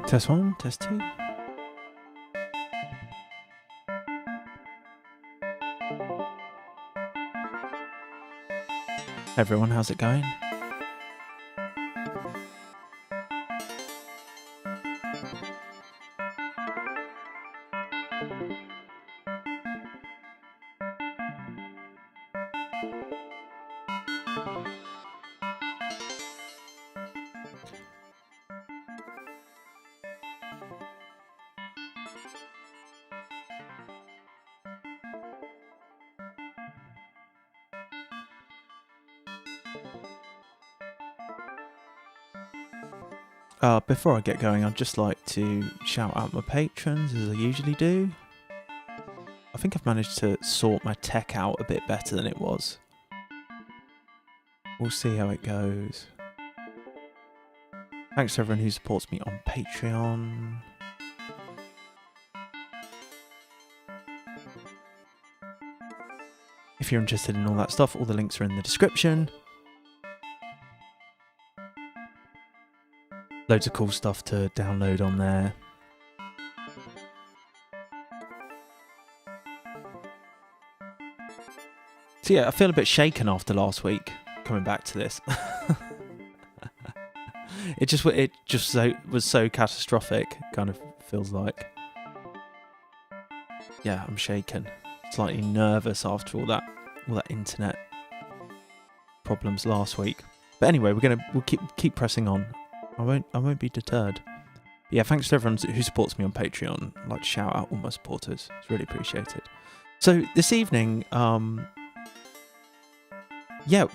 Test 1, test 2. Hey everyone, how's it going? Before I get going, I'd just like to shout out my patrons, as I usually do. I think I've managed to sort my tech out a bit better than it was. We'll see how it goes. Thanks to everyone who supports me on Patreon. If you're interested in all that stuff, all the links are in the description. Loads of cool stuff to download on there. So yeah, I feel a bit shaken after last week, coming back to this. it just was so catastrophic, kind of feels like. Yeah, I'm shaken. Slightly nervous after all that internet problems last week. But anyway, we'll keep pressing on. I won't be deterred. But yeah, thanks to everyone who supports me on Patreon. I'd like to shout out all my supporters. It's really appreciated. So this evening, yeah,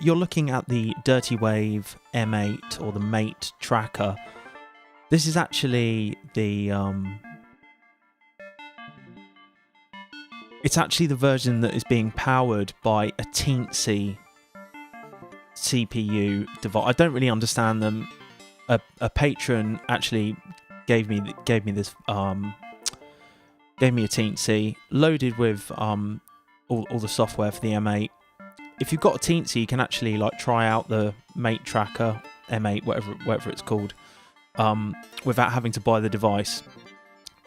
you're looking at the Dirtywave M8 or the Mate tracker. This is actually the it's actually the version that is being powered by a teensy CPU device. I don't really understand them. A patron actually gave me this gave me a teensy loaded with all the software for the M8. If you've got a teensy, you can actually like try out the Mate tracker M8, whatever it's called, without having to buy the device.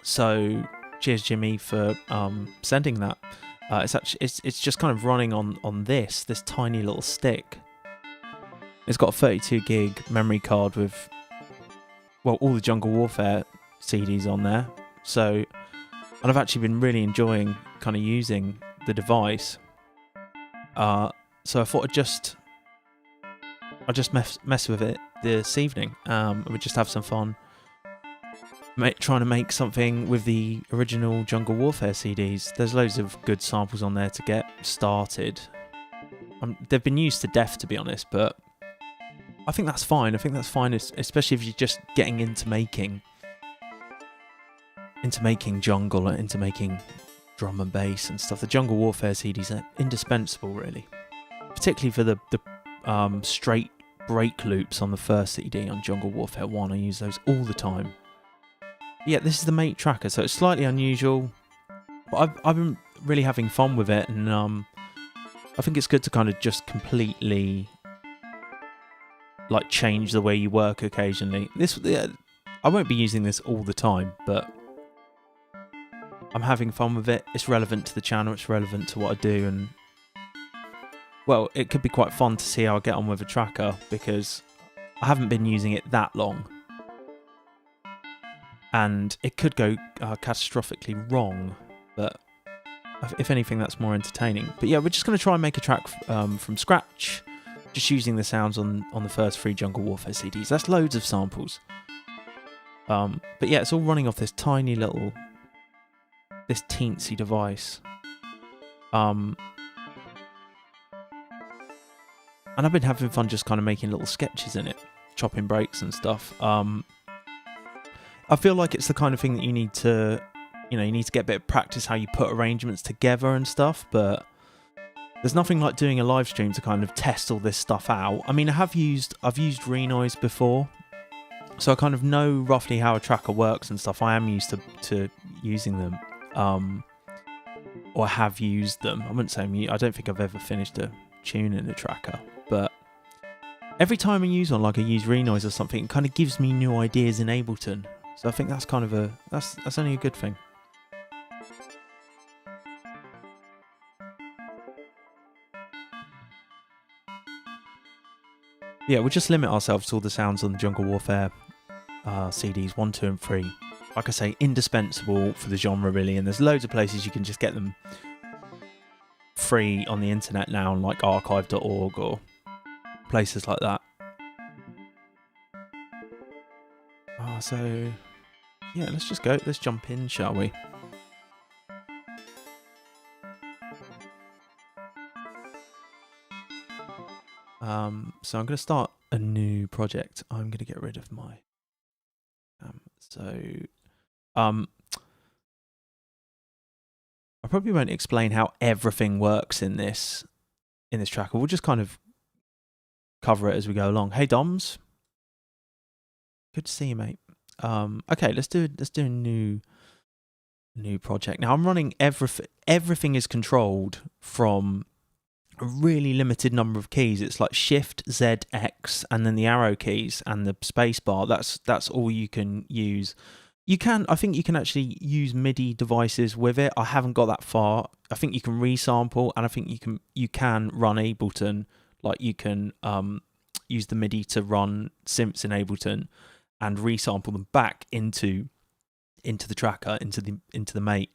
So cheers, Jimmy, for sending that. It's just kind of running on this tiny little stick. It's got a 32 gig memory card with, well, all the Jungle Warfare CDs on there. So, and I've actually been really enjoying kind of using the device. So I thought I'd just mess with it this evening. We'd just have some fun, trying to make something with the original Jungle Warfare CDs. There's loads of good samples on there to get started. They've been used to death, to be honest, but I think that's fine. I think that's fine, especially if you're just getting into making jungle and into making drum and bass and stuff. The Jungle Warfare CDs are indispensable, really, particularly for the straight break loops on the first CD on Jungle Warfare 1. I use those all the time. Yeah, this is the Mate tracker, so it's slightly unusual, but I've been really having fun with it, and I think it's good to kind of just completely like change the way you work occasionally. I won't be using this all the time, but I'm having fun with it. It's relevant to the channel, it's relevant to what I do, and well, it could be quite fun to see how I get on with a tracker, because I haven't been using it that long, and it could go catastrophically wrong, but if anything, that's more entertaining. But yeah, we're just going to try and make a track from scratch, just using the sounds on the first 3 Jungle Warfare CDs. That's loads of samples. But yeah, it's all running off this tiny little, this teensy device. And I've been having fun just kind of making little sketches in it, chopping breaks and stuff. I feel like it's the kind of thing that you need to get a bit of practice how you put arrangements together and stuff, but there's nothing like doing a live stream to kind of test all this stuff out. I mean, I've used Renoise before, so I kind of know roughly how a tracker works and stuff. I am used to using them. or have used them. I wouldn't say I don't think I've ever finished a tune in a tracker, but every time I use one, like I use Renoise or something, it kind of gives me new ideas in Ableton. So I think that's kind of that's only a good thing. Yeah, we'll just limit ourselves to all the sounds on the Jungle Warfare CDs 1, 2 and 3. Like I say, indispensable for the genre really, and there's loads of places you can just get them free on the internet now, like archive.org or places like that. So yeah, let's jump in, shall we? So I'm going to start a new project. I'm going to get rid of my I probably won't explain how everything works in this tracker. We'll just kind of cover it as we go along. Hey Doms, good to see you, mate. Okay, let's do a new project. Now I'm running everything is controlled from a really limited number of keys. It's like Shift, Z, X, and then the arrow keys and the space bar. That's all you can use. I think you can actually use MIDI devices with it. I haven't got that far. I think you can resample, and I think you can run Ableton. Like you can use the MIDI to run synths in Ableton and resample them back into the tracker, into the mate.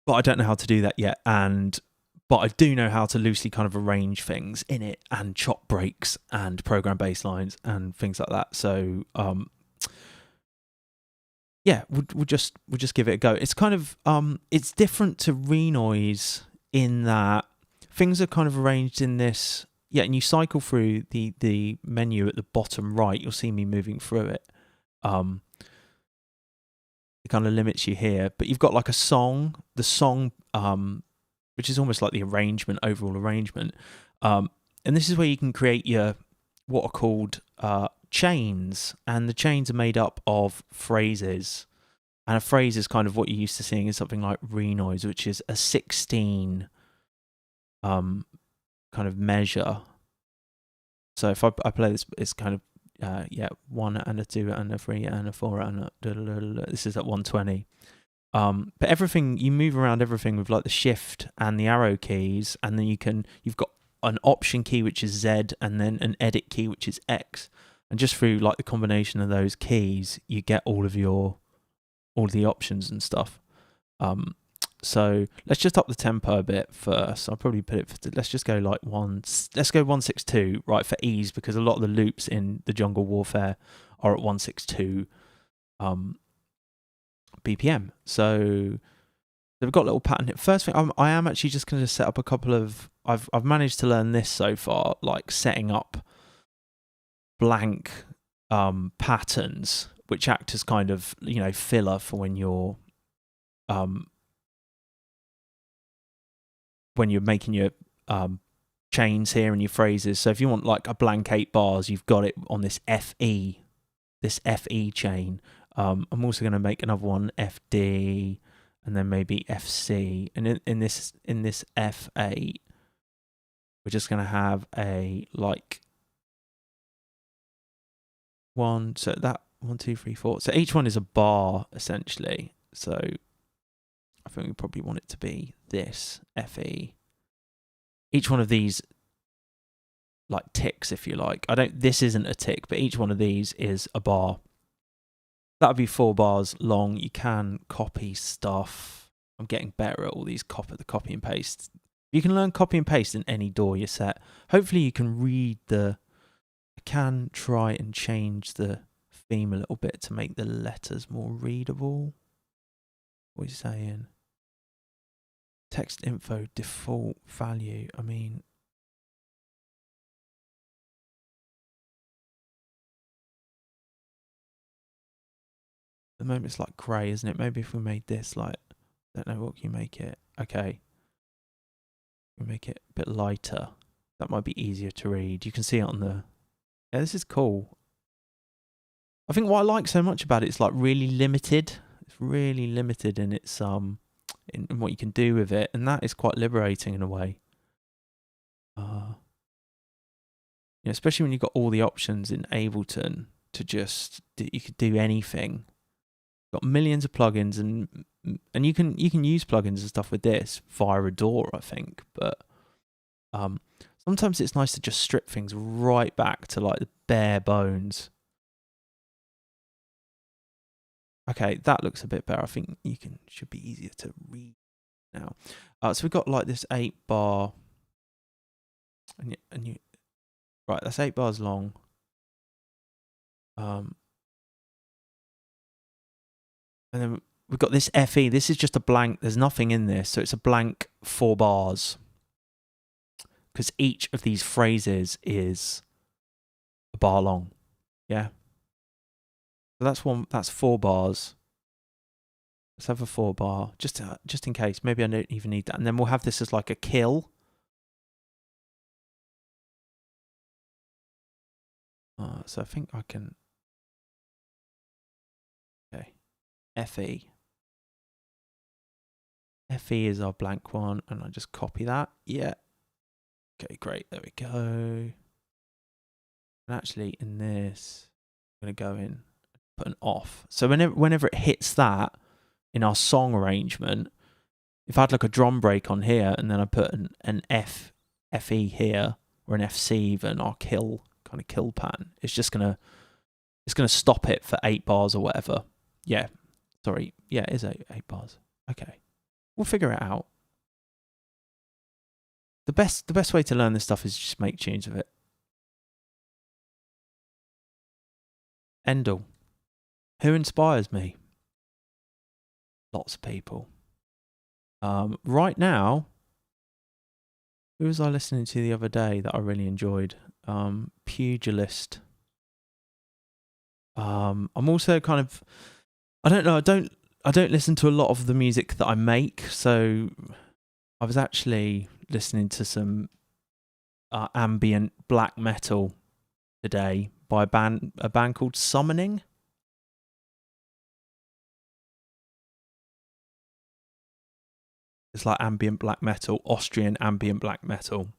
But I don't know how to do that yet, but I do know how to loosely kind of arrange things in it and chop breaks and program bass lines and things like that. So yeah, we'll just give it a go. It's kind of it's different to Renoise in that things are kind of arranged in this. Yeah, and you cycle through the menu at the bottom right. You'll see me moving through it. It kind of limits you here, but you've got like a song. The song, which is almost like the overall arrangement. And this is where you can create your what are called chains, and the chains are made up of phrases. And a phrase is kind of what you're used to seeing in something like Renoise, which is a 16 kind of measure. So if I play this, it's kind of 1 and a 2 and a 3 and a 4 and this is at 120. But everything, you move around everything with like the shift and the arrow keys, and then you've got an option key which is Z, and then an edit key which is X, and just through like the combination of those keys you get all of the options and stuff. So let's just up the tempo a bit first. I'll probably put it let's just go like let's go 162, right, for ease, because a lot of the loops in the Jungle Warfare are at 162 BPM. So we've got a little pattern here. First thing, I am actually just going to set up a couple of, I've managed to learn this so far, like setting up blank patterns which act as kind of, filler for when you're making your chains here and your phrases. So if you want like a blank 8 bars, you've got it on this FE chain. I'm also going to make another one FD, and then maybe FC. And in this F8, we're just going to have a like 1. So that 1, 2, 3, 4. So each one is a bar essentially. So I think we probably want it to be this FE. Each one of these like ticks, if you like. This isn't a tick, but each one of these is a bar. That would be 4 bars long. You can copy stuff. I'm getting better at all these the copy and paste. You can learn copy and paste in any DAW you set. Hopefully you can read I can try and change the theme a little bit to make the letters more readable. What are you saying? Text info default value. I mean, at the moment it's like grey, isn't it? Maybe if we made this like, don't know, what can you make it? Okay. We make it a bit lighter. That might be easier to read. You can see it on the... Yeah, this is cool. I think what I like so much about it is like really limited. It's really limited in its in what you can do with it, and that is quite liberating in a way. Especially when you've got all the options in Ableton to just you could do anything. Got millions of plugins, and you can use plugins and stuff with this via a DAW, I think. But sometimes it's nice to just strip things right back to like the bare bones. Okay, that looks a bit better. I think should be easier to read now. So we've got like this 8-bar, and you right. That's 8 bars long. And then we've got this FE. This is just a blank. There's nothing in this, so it's a blank 4 bars. Because each of these phrases is a bar long. Yeah. So that's 4 bars. Let's have a 4 bar, just in case. Maybe I don't even need that. And then we'll have this as like a kill. So I think I can. Okay. FE. FE is our blank one, and I just copy that. Yeah. Okay, great. There we go. And actually, in this, I'm going to go in, put an off. So whenever it hits that in our song arrangement, if I had like a drum break on here, and then I put an FE here, or an FC even, our kill pattern, it's gonna stop it for 8 bars or whatever. Yeah. Sorry. Yeah, it is 8 bars. Okay. We'll figure it out. The best way to learn this stuff is just make tunes of it. Endel. Who inspires me? Lots of people. Right now, who was I listening to the other day that I really enjoyed? Pugilist. I'm also kind of, I don't know, I don't listen to a lot of the music that I make, so I was actually listening to some ambient black metal today by a band called Summoning. It's like ambient black metal, Austrian ambient black metal,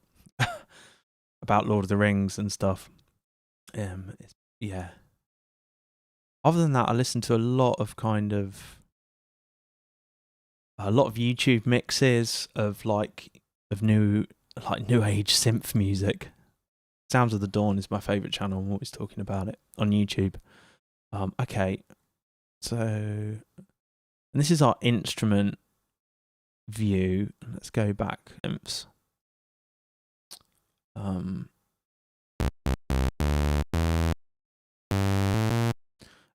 about Lord of the Rings and stuff. Yeah. Other than that, I listen to a lot of YouTube mixes of new age synth music. Sounds of the Dawn is my favourite channel. I'm always talking about it on YouTube. Okay, so, and this is our instrument view. Let's go back.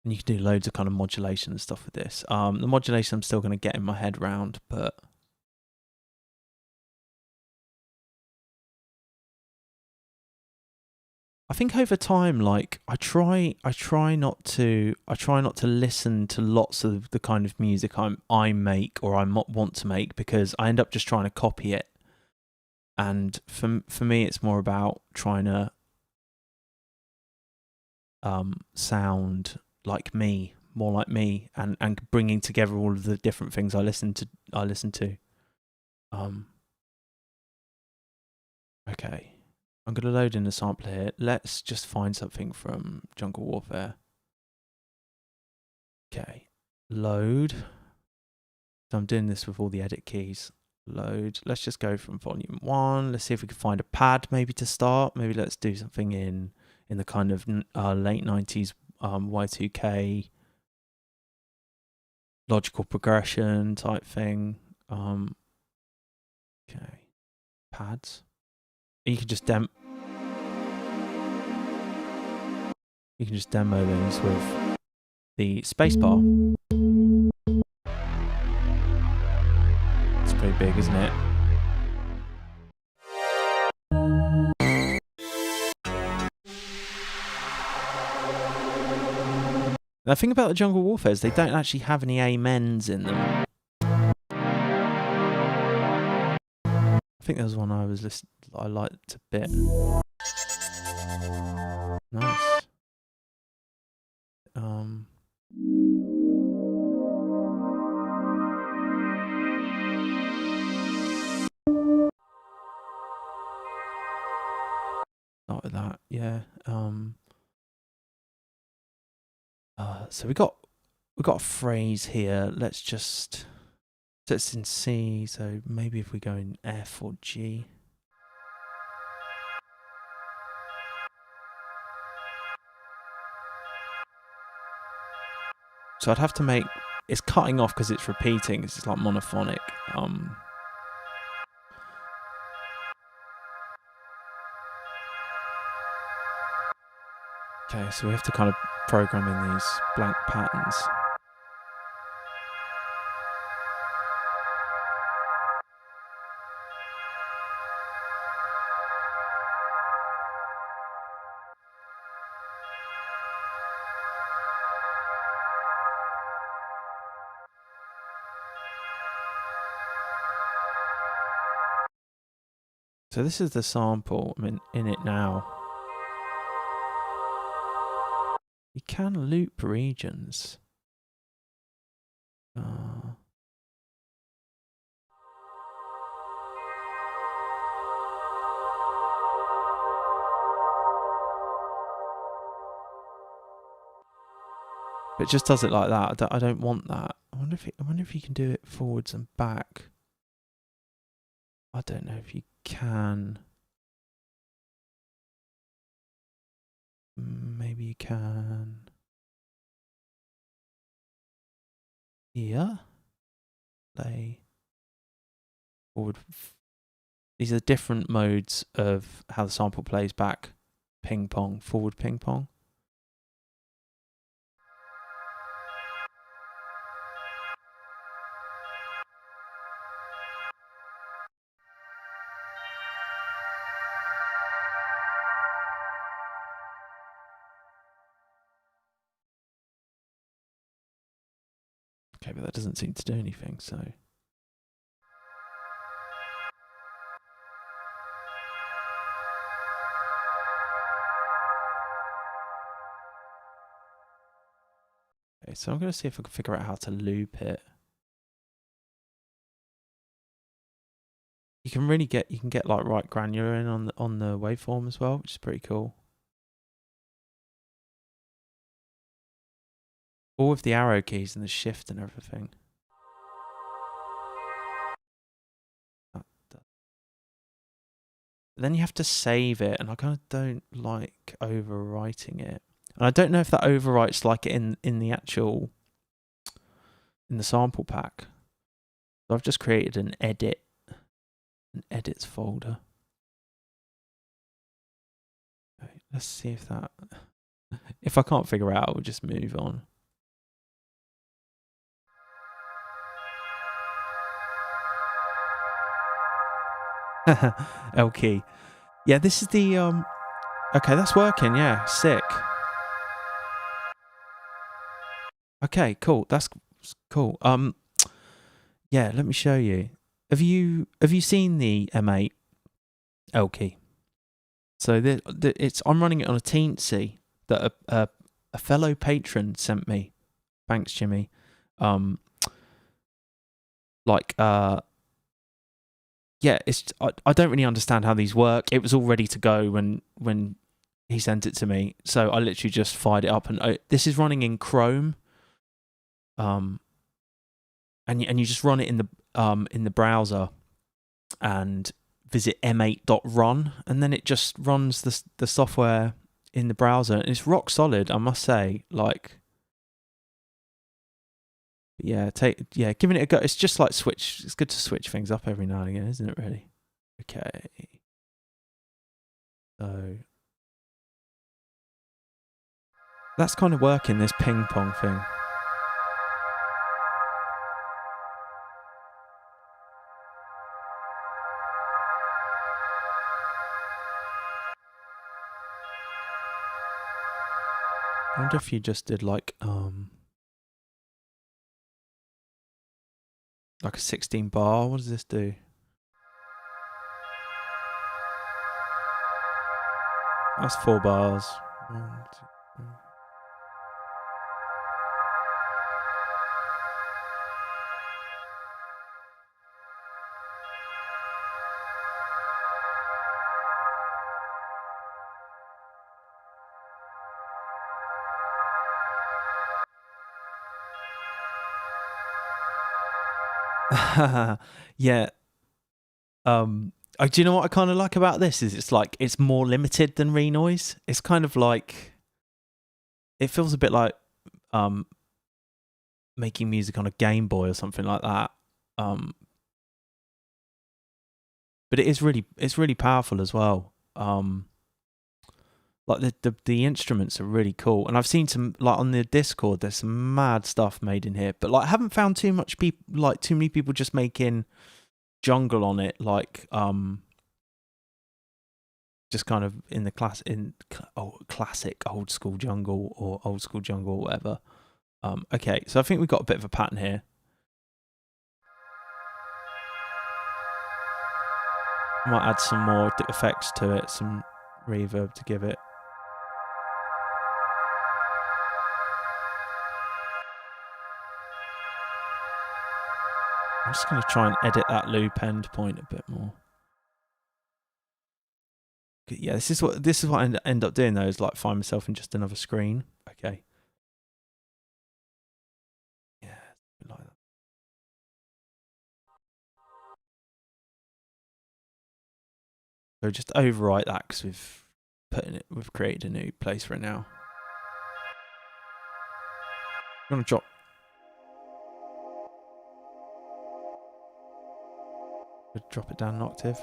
And you can do loads of kind of modulation and stuff with this. The modulation I'm still going to get in my head round, but I think over time, like I try not to listen to lots of the kind of music I make or I want to make, because I end up just trying to copy it. And for me, it's more about trying to sound like me, more like me, and bringing together all of the different things I listen to. Okay. I'm going to load in a sampler here. Let's just find something from Jungle Warfare. Okay. Load. So I'm doing this with all the edit keys. Load. Let's just go from volume 1. Let's see if we can find a pad maybe to start. Maybe let's do something in the kind of late 90s Y2K logical progression type thing. Okay. Pads. You can just demo those with the spacebar. It's pretty big, isn't it? The thing about the Jungle Warfare is they don't actually have any amens in them. I think there was one I liked a bit. Nice. Start with that, yeah. So we got a phrase here. Let's just, so it's in C. So maybe if we go in F or G. So I'd have to make, it's cutting off because it's repeating. It's like monophonic. Okay, so we have to kind of program in these blank patterns. So this is the sample. I'm in it now. You can loop regions. But it just does it like that. I don't want that. I wonder if you can do it forwards and back. I don't know if you can. Maybe you can. Here. Play. Forward. These are different modes of how the sample plays back. Ping pong. Forward ping pong. Okay, but that doesn't seem to do anything, so. Okay, so I'm going to see if I can figure out how to loop it. You can get like right granular in on the waveform as well, which is pretty cool. All with the arrow keys and the shift and everything. Then you have to save it, and I kind of don't like overwriting it. And I don't know if that overwrites like in the actual, in the sample pack. So I've just created an edits folder. Okay, let's see if that, if I can't figure it out, we'll just move on. L key. Yeah, this is the, okay, that's working, yeah, sick. Okay, cool, that's cool. Yeah, let me show you. Have you seen the M8 L key? So I'm running it on a Teensy that a fellow patron sent me. Thanks, Jimmy. Yeah, I don't really understand how these work. It was all ready to go when he sent it to me, so I literally just fired it up, and this is running in Chrome. And you just run it in the browser, and visit m8.run, and then it just runs the software in the browser, and it's rock solid, I must say. Like, yeah, giving it a go. It's just like it's good to switch things up every now and again, isn't it, really? Okay. So that's kind of working, this ping pong thing. I wonder if you just did like a 16 bar. What does this do? That's 4 bars. 1, 2, 3. Yeah. Do you know what I kind of like about this is it's more limited than Renoise. It's kind of like, it feels a bit like making music on a Game Boy or something like that. But it's really powerful as well. Like the instruments are really cool, and I've seen some, like, on the Discord, there's some mad stuff made in here. But like, I haven't found too many people just making jungle on it, like just kind of in the classic old school jungle or old school jungle or whatever. Okay, so I think we've got a bit of a pattern here. I might add some more effects to it, some reverb to give it. I'm just going to try and edit that loop end point a bit more. Yeah, this is what I end up doing though, is like find myself in just another screen. Okay. Yeah, like that. So just overwrite that because we've created a new place for it now. I'm gonna drop it down an octave.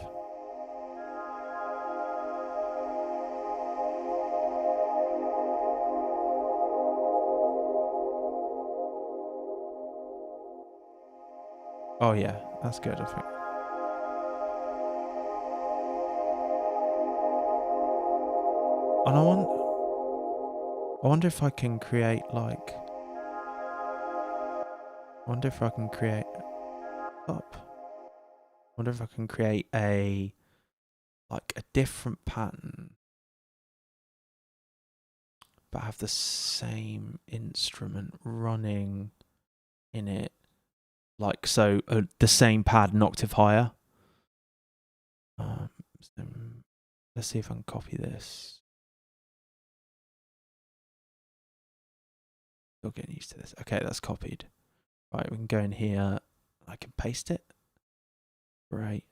Oh yeah, that's good, I think. And I wonder if I can create like. I wonder if I can create a different pattern, but have the same instrument running in it. Like, so the same pad an octave higher. So let's see if I can copy this. Still getting used to this. Okay, that's copied. Right, we can go in here. I can paste it. Great.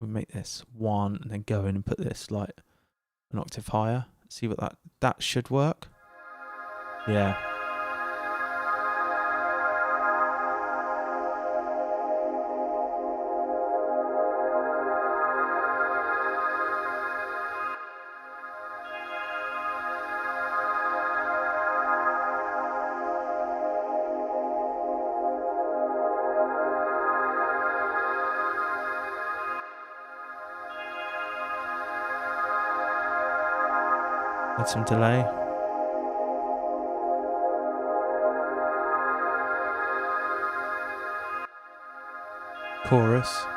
We make this 1 and then go in and put this like an octave higher. See what that should work. Yeah. Add some delay. Chorus.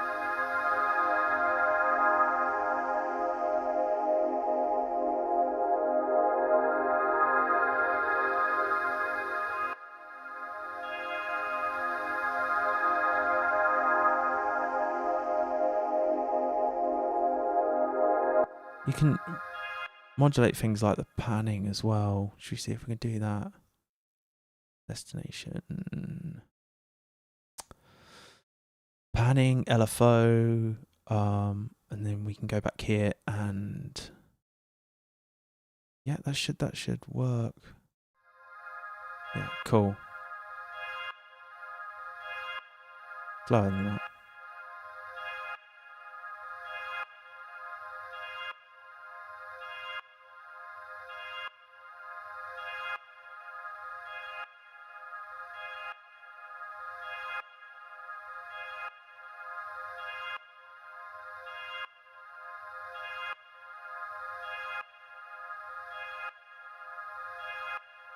You can modulate things like the panning as well. Should we see if we can do that? Destination. Panning, LFO, and then we can go back here and yeah, that should work. Yeah, cool. Slower than that.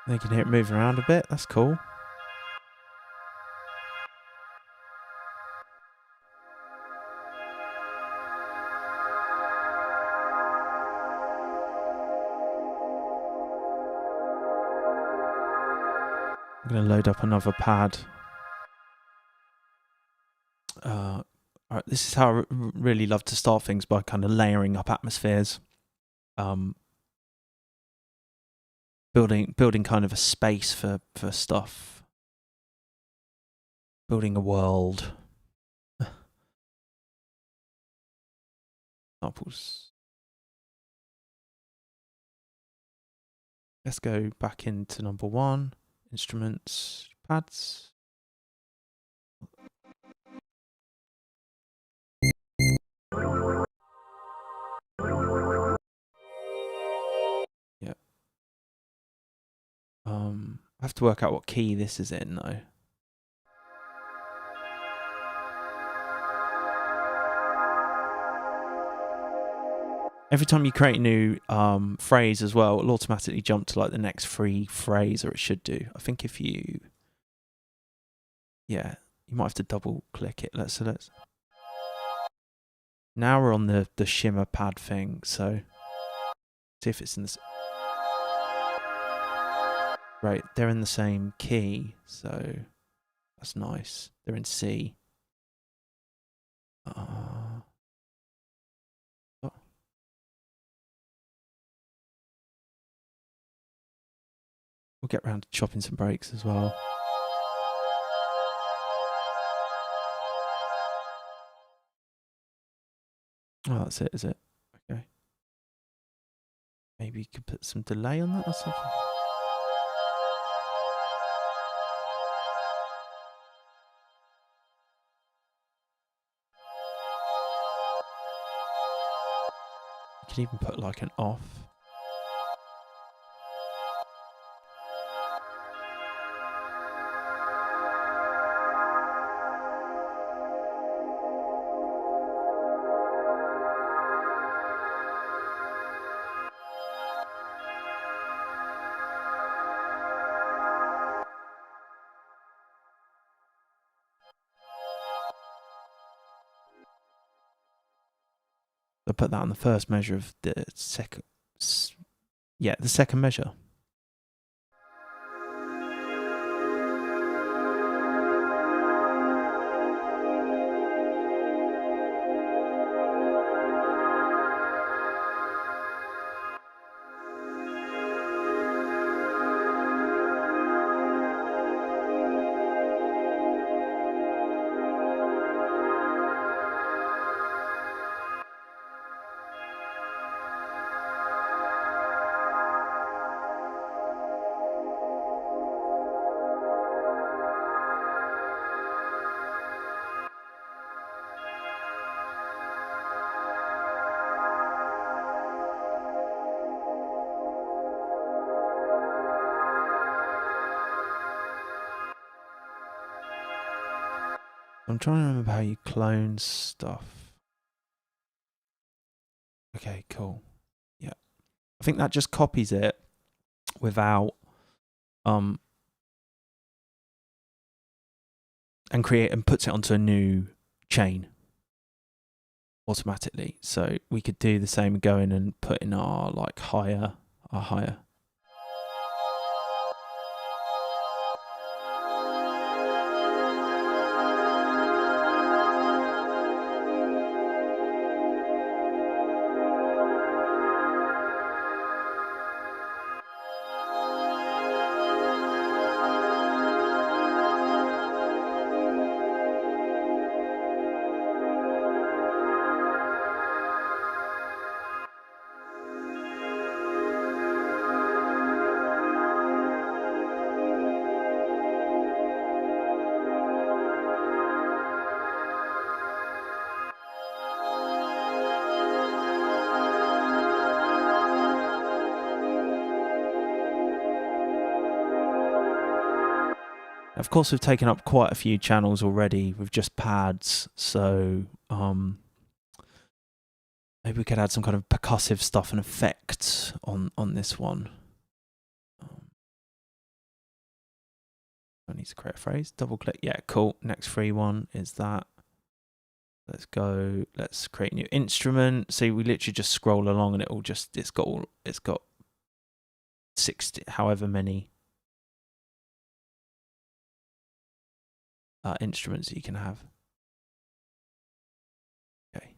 You can hear it moving around a bit. That's cool. I'm going to load up another pad. All right, this is how I really love to start things, by kind of layering up atmospheres. Building kind of a space for stuff. Building a world. samples. Let's go back into number 1, instruments, pads. Yeah. I have to work out what key this is in though. Every time you create a new phrase as well, it'll automatically jump to like the next free phrase, or it should do. I think if you, yeah, you might have to double click it. Let's. Now we're on the shimmer pad thing, so see if it's in this. Right, they're in the same key, so that's nice. They're in C. Oh. We'll get round to chopping some breaks as well. Oh, that's it, is it? Okay. Maybe you could put some delay on that or something. You could even put like an off. I'll put that on the first measure of the second. Yeah, the second measure. I'm trying to remember how you clone stuff. Okay, cool. Yeah. I think that just copies it without and puts it onto a new chain automatically. So we could do the same, go in and put in our like higher. Of course, we've taken up quite a few channels already with just pads, so maybe we could add some kind of percussive stuff and effects on this one. I need to create a phrase. Double click. Yeah, cool. Next free one is that. Let's go. Let's create a new instrument. See, we literally just scroll along and it's got 60, however many instruments you can have. Okay.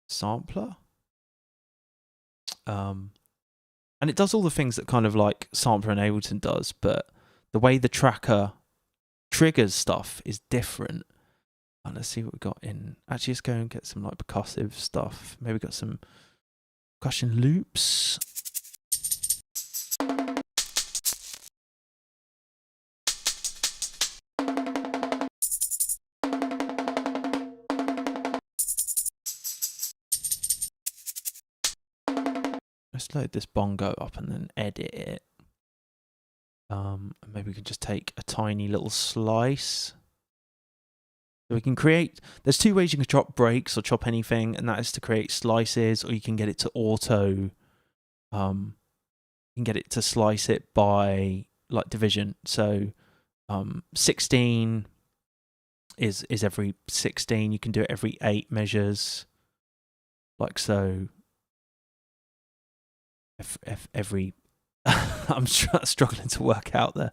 Sampler. And it does all the things that kind of like Sampler and Ableton does, but the way the tracker triggers stuff is different. Let's see what we got in. Actually, let's go and get some like percussive stuff. Maybe got some percussion loops. Let's load this bongo up and then edit it. Maybe we can just take a tiny little slice. So we can create, there's two ways you can chop breaks or chop anything, and that is to create slices, or you can get it to auto, you can get it to slice it by like division. So 16 is every 16. You can do it every 8 measures, like so. Every I'm struggling to work out the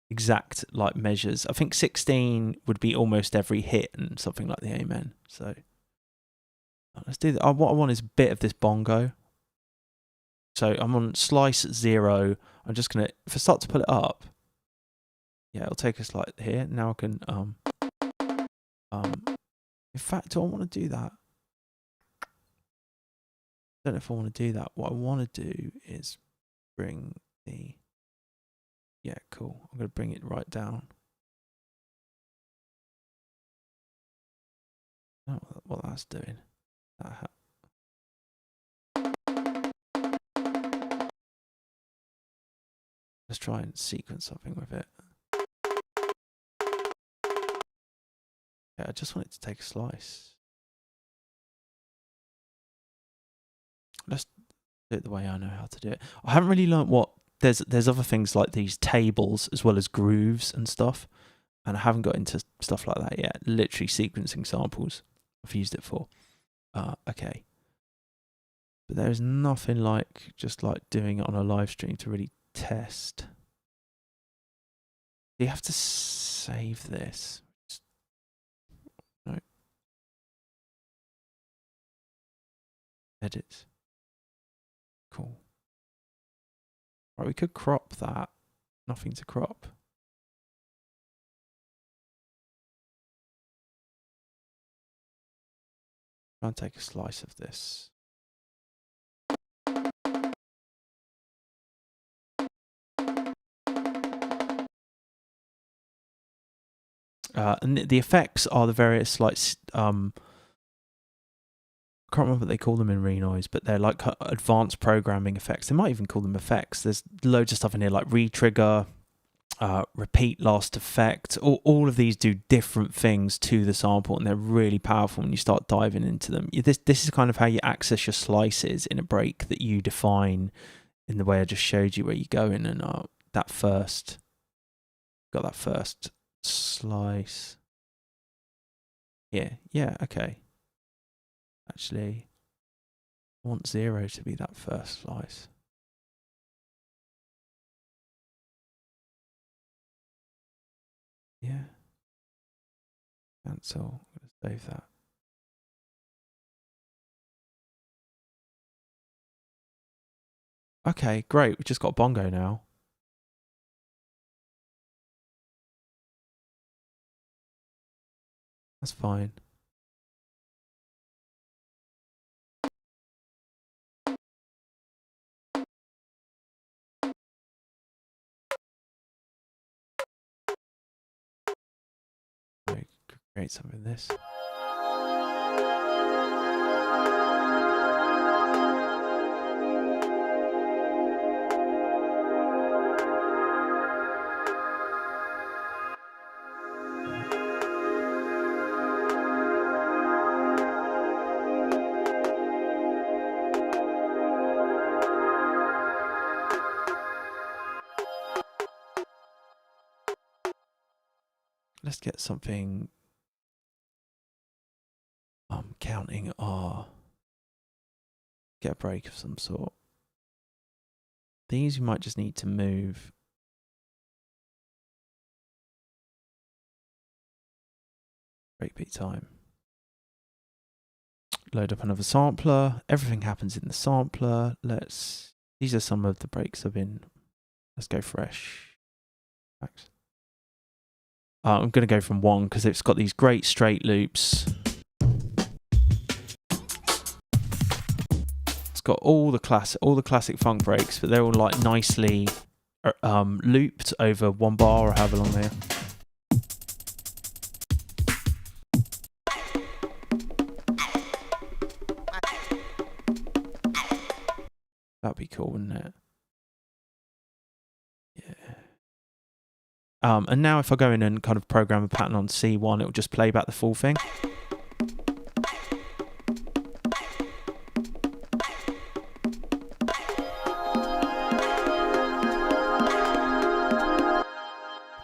exact like measures. I think 16 would be almost every hit and something like the amen. So let's do that. What I want is a bit of this bongo. So I'm on slice 0. I'm just gonna, if I start to pull it up, yeah, it'll take us like here. Now I can in fact, do I want to do that? I don't know if I want to do that. What I want to do is bring the, yeah, cool. I'm going to bring it right down. I don't know what that's doing. Let's try and sequence something with it. Yeah, I just want it to take a slice. Let's do it the way I know how to do it. I haven't really learned what, there's other things like these tables as well as grooves and stuff, and I haven't got into stuff like that yet. Literally sequencing samples I've used it for. Okay, but there's nothing like just like doing it on a live stream to really test. Do you have to save this? No. Edit. Cool. Right, we could crop that. Nothing to crop. Try and take a slice of this. And the effects are the various like I can't remember what they call them in Renoise, but they're like advanced programming effects. They might even call them effects. There's loads of stuff in here like retrigger, repeat last effect. All of these do different things to the sample, and they're really powerful when you start diving into them. This is kind of how you access your slices in a break that you define in the way I just showed you, where you go in and got that first slice. Yeah, okay. Actually, I want 0 to be that first slice. Yeah. Cancel. I'm going to save that. Okay, great. We've just got bongo now. That's fine. Create something in this. Let's get something. I'm counting R. Get a break of some sort. These you might just need to move. Breakbeat time. Load up another sampler. Everything happens in the sampler. These are some of the breaks I've been. Let's go fresh. Max. I'm going to go from 1 because it's got these great straight loops. It's got all the classic funk breaks, but they're all like nicely looped over 1 bar or however long they are. That'd be cool, wouldn't it? Yeah. And now if I go in and kind of program a pattern on C1, it'll just play back the full thing.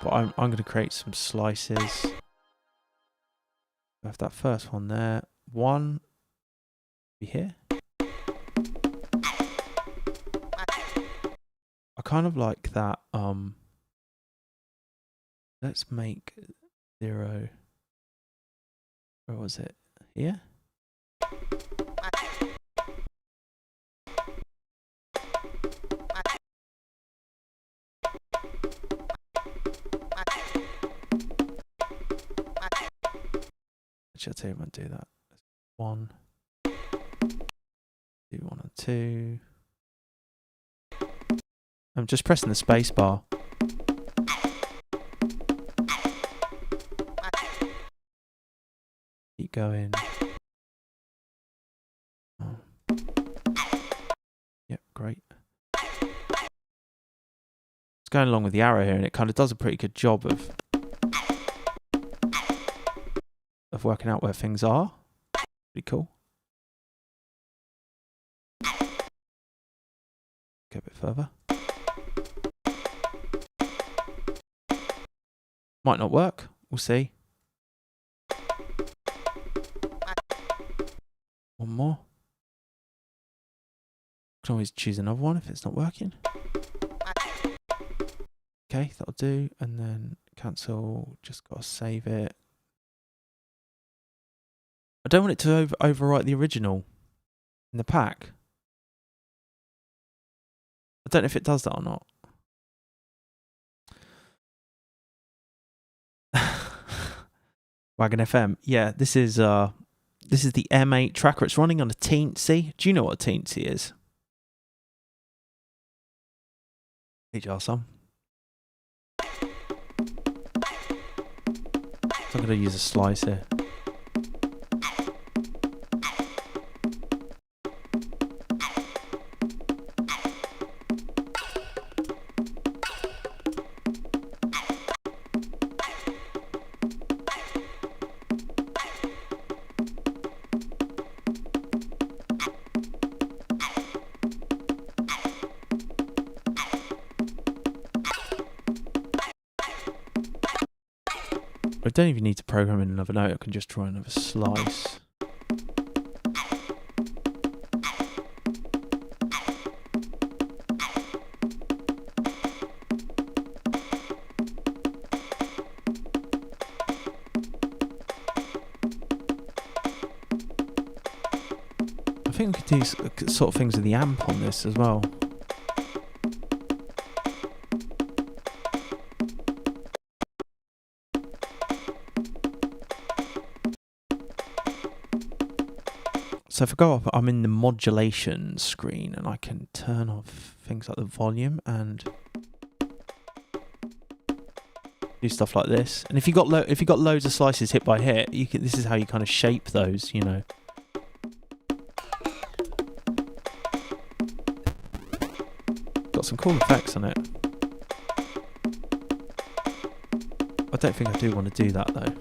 But I'm going to create some slices. I have that first one there. 1 be here. I kind of like that. Let's make 0. Where was it? Here? Actually, I'll tell you when to do that. 1, do 1 and 2. I'm just pressing the space bar. Keep going. Oh. Yep, great. It's going along with the arrow here, and it kind of does a pretty good job of working out where things are. Pretty cool. Go a bit further. Might not work. We'll see. 1 more. Can always choose another one if it's not working. Okay, that'll do. And then cancel. Just got to save it. I don't want it to overwrite the original in the pack. I don't know if it does that or not. Wagon FM. Yeah, this is the M8 tracker. It's running on a Teensy. Do you know what a Teensy is? HR some. I'm going to use a slice here. I don't even need to program in another note, I can just draw another slice. I think we could do sort of things with the amp on this as well. So if I go up, I'm in the modulation screen and I can turn off things like the volume and do stuff like this. And if you got loads of slices hit by hit, this is how you kind of shape those, you know. Got some cool effects on it. I don't think I do want to do that though.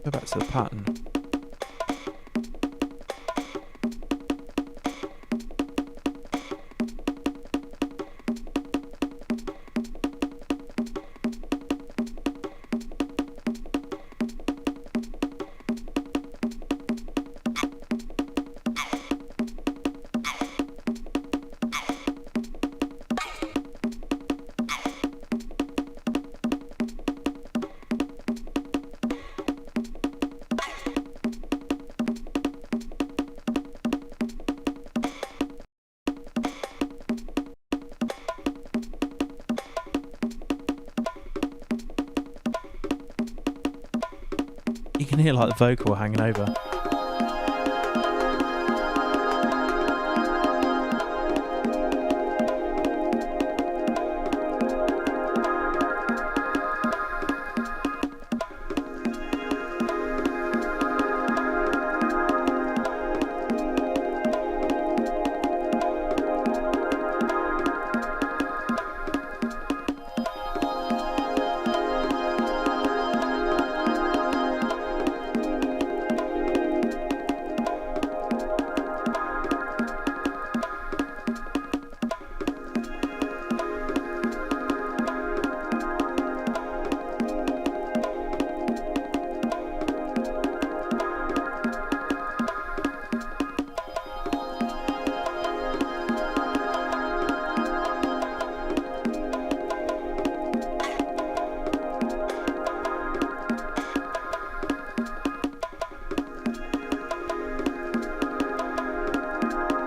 Go back to the pattern. can hear like the vocal hanging over.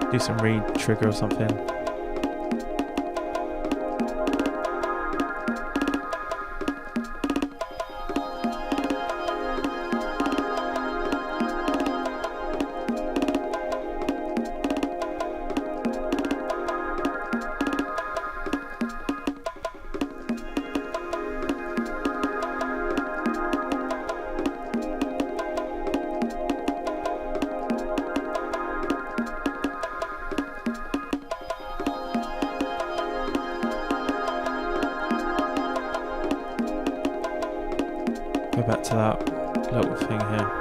Do some read trigger or something. Go back to that little thing here.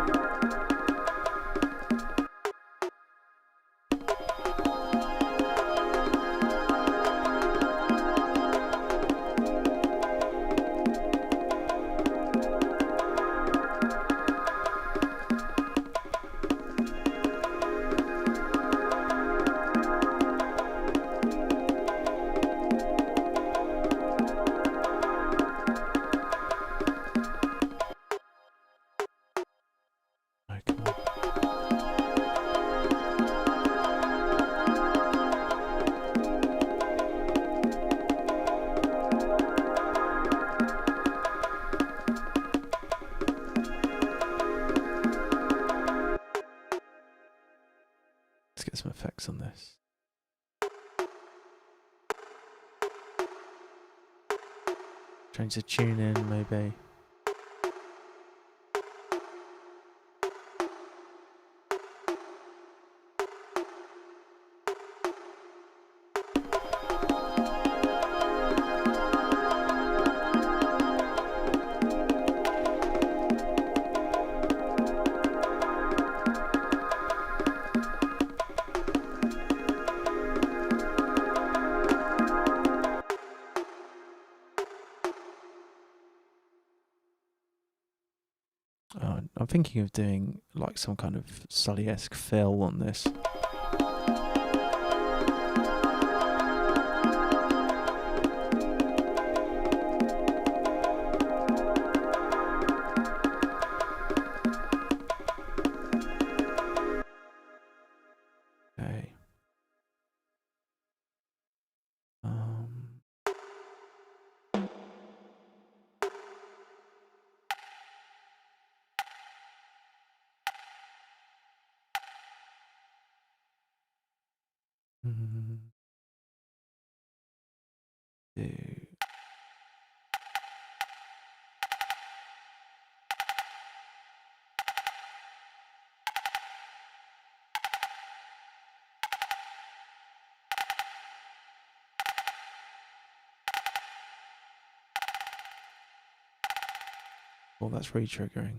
Get some effects on this. Change the tune in, maybe. I'm thinking of doing like some kind of Sully-esque fill on this. Okay. Well, that's re-triggering.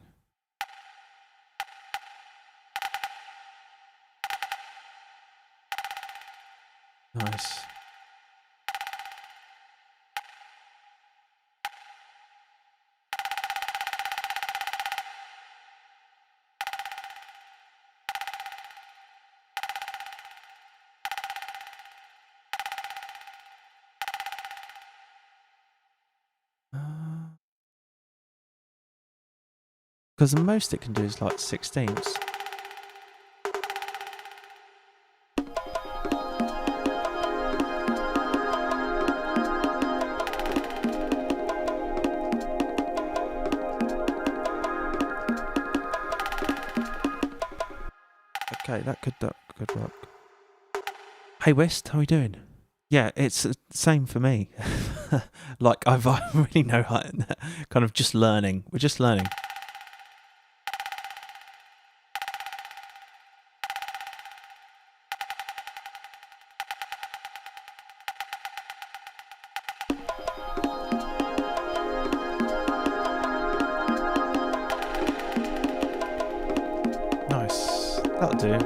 Nice. Because the most it can do is like 16ths. Okay, that could work. Hey West, how are you doing? Yeah, it's the same for me. Like I really know how, kind of just learning. We're just learning. Nice. That'll do.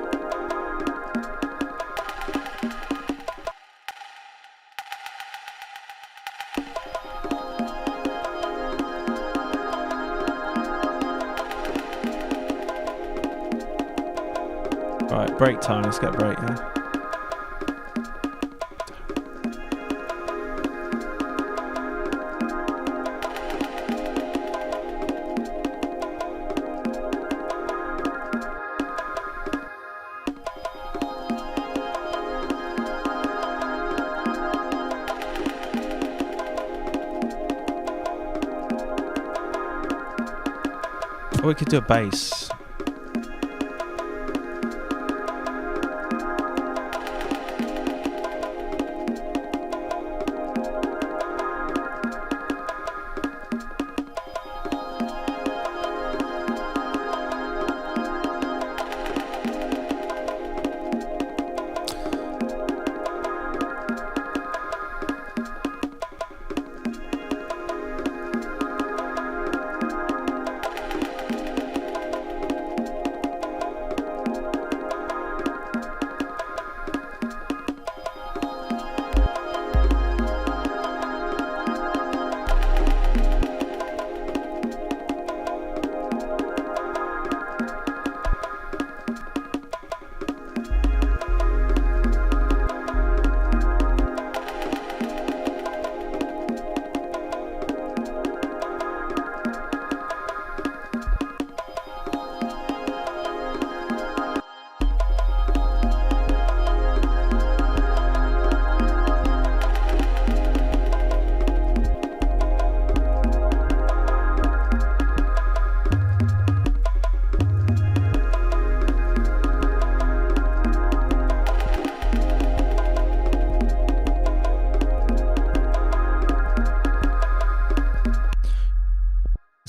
Right, break time. Let's get a break, yeah? Or we could do a bass.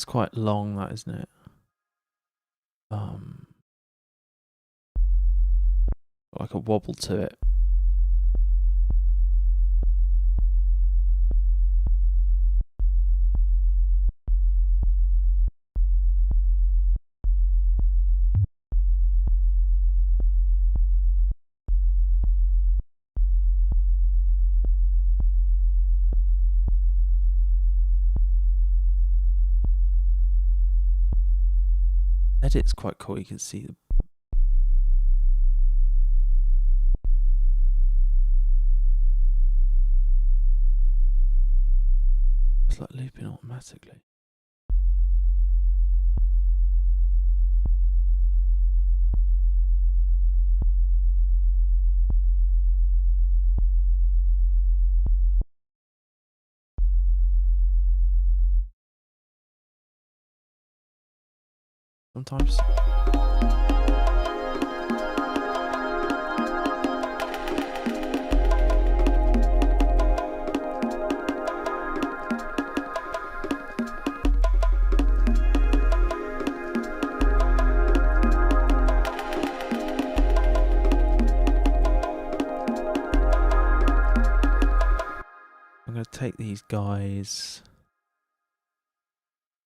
Quite long, that, isn't it? Like a wobble to it. Edit's quite cool. You can see the it's like looping automatically. Sometimes. I'm going to take these guys.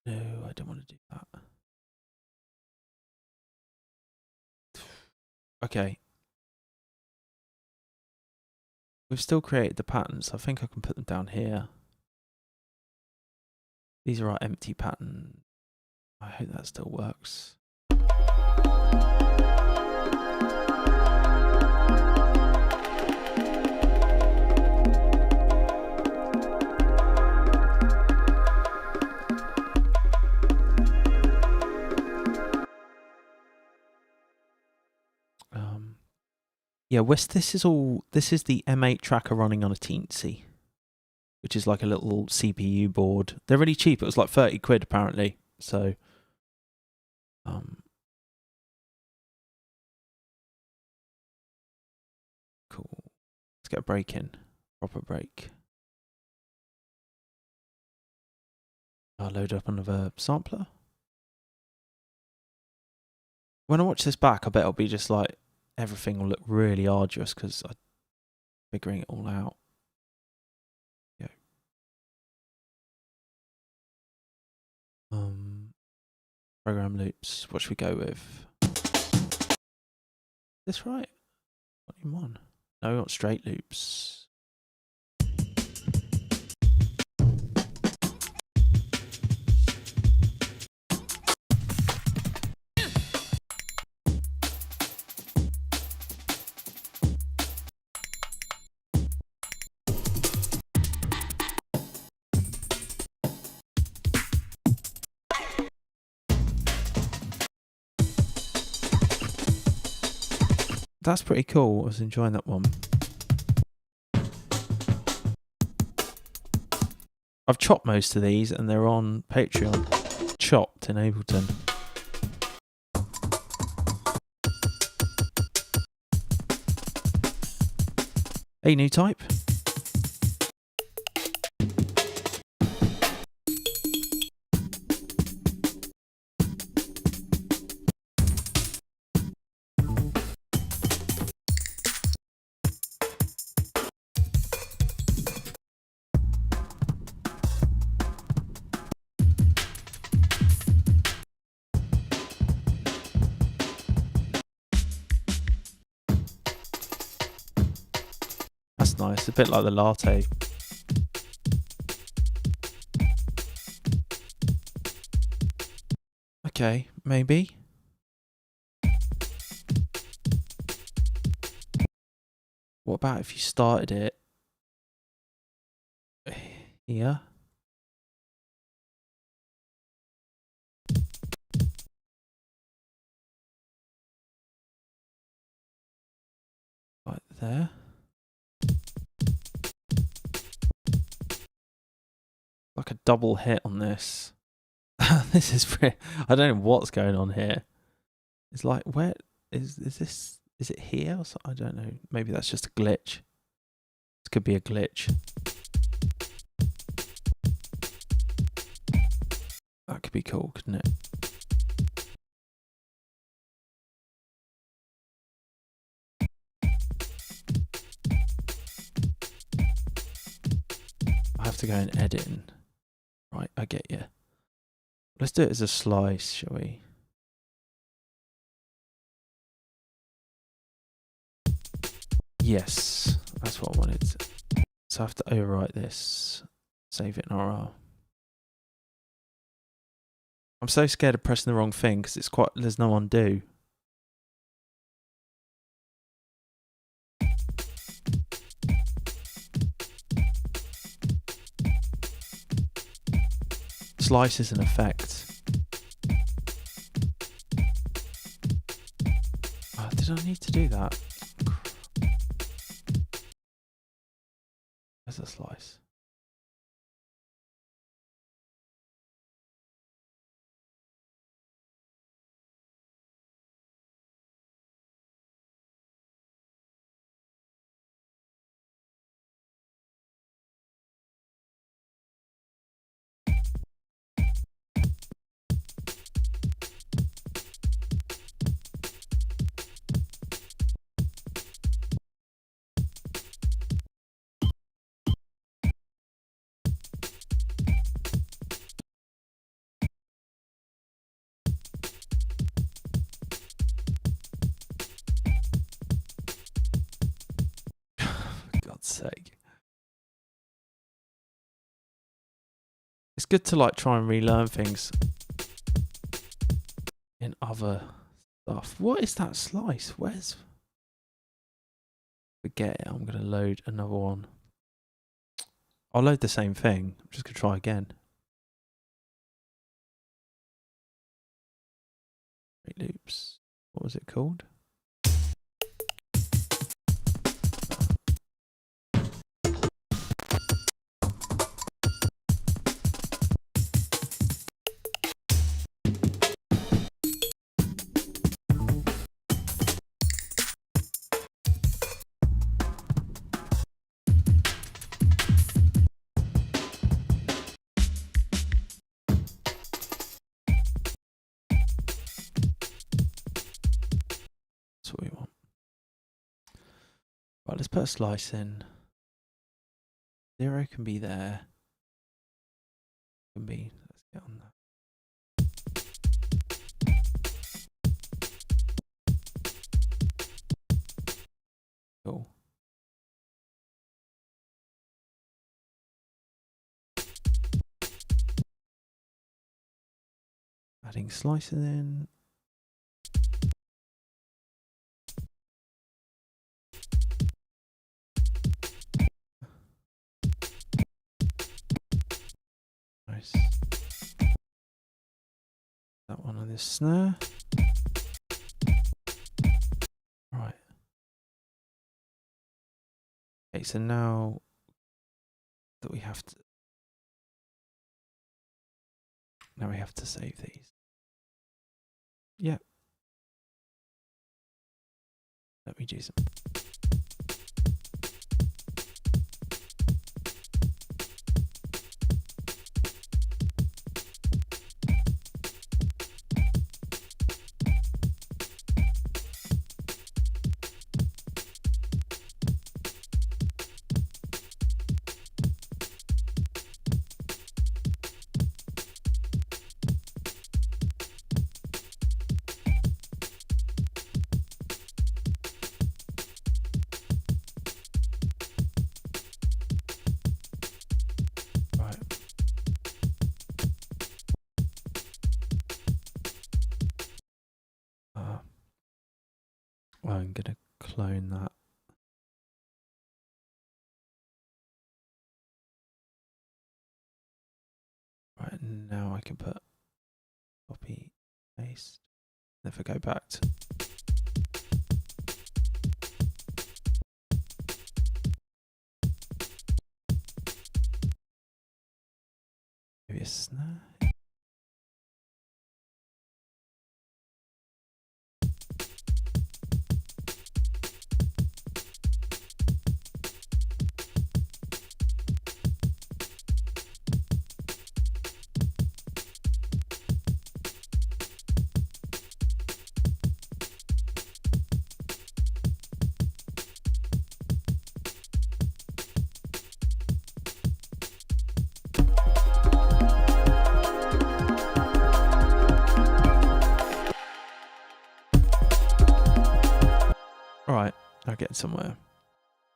No, I don't want to do that. Okay. We've still created the patterns. I think I can put them down here. These are our empty pattern. I hope that still works. Yeah, this is the M8 tracker running on a Teensy, which is like a little CPU board. They're really cheap. It was like 30 quid apparently. So Let's get a break in. Proper break. I'll load up another sampler. When I watch this back, I bet it'll be just like everything will look really arduous because I'm figuring it all out. Yeah. Program loops. What should we go with? This right? Volume 1. No, we want straight loops. That's pretty cool. I was enjoying that one. I've chopped most of these and they're on Patreon. Chopped in Ableton. Hey, new type. That's nice, a bit like the latte. Okay, maybe. What about if you started it here? Right there. Like a double hit on this. This is pretty, I don't know what's going on here. It's like, where is this? Is it here? Or so, I don't know. Maybe that's just a glitch. This could be a glitch. That could be cool, couldn't it? I have to go and edit. Right, I get you. Let's do it as a slice, shall we? Yes, that's what I wanted. So I have to overwrite this, save it in RR. I'm so scared of pressing the wrong thing because it's quite, there's no undo. Slice is an effect. Oh, did I need to do that? Where's the slice? Sake. It's good to like try and relearn things in other stuff. What is that slice? Where's... Forget it, I'm gonna load another one. I'll load the same thing. I'm just gonna try again. Loops. What was it called? Right, let's put a slice in. 0 can be there. Can be. Let's get on that. Cool. Adding slices in. Nice. That one on this snare. Right. Okay, so now that we have to save these. Yeah. Let me do some. I'm going to clone that. Right, now I can put copy, paste. And if I go back to maybe a snare. Alright, I'll get somewhere.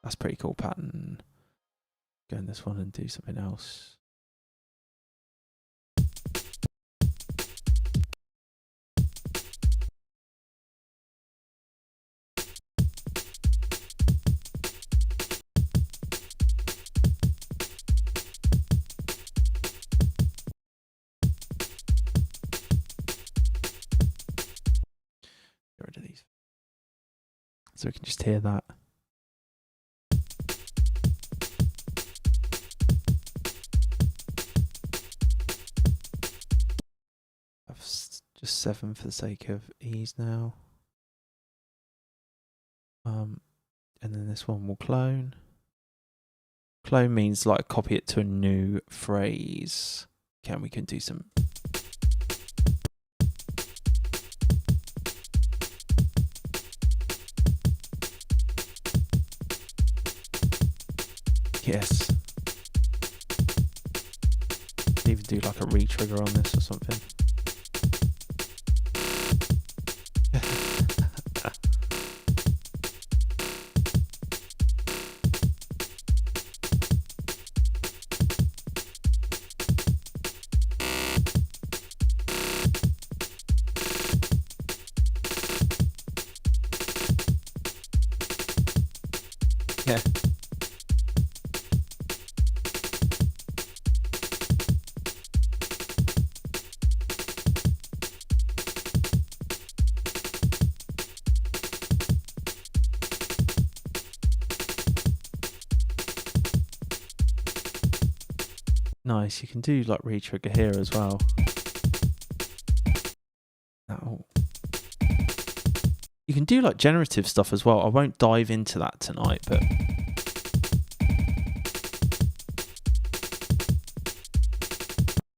That's a pretty cool pattern. Go in this one and do something else. Get rid of these. So we can just hear that. I've just 7 for the sake of ease now. And then this one will clone. Clone means like copy it to a new phrase. Okay, and we can do some. Yes. Even do like a re-trigger on this or something. Yeah. Nice, you can do like re-trigger here as well. Oh. You can do like generative stuff as well. I won't dive into that tonight, but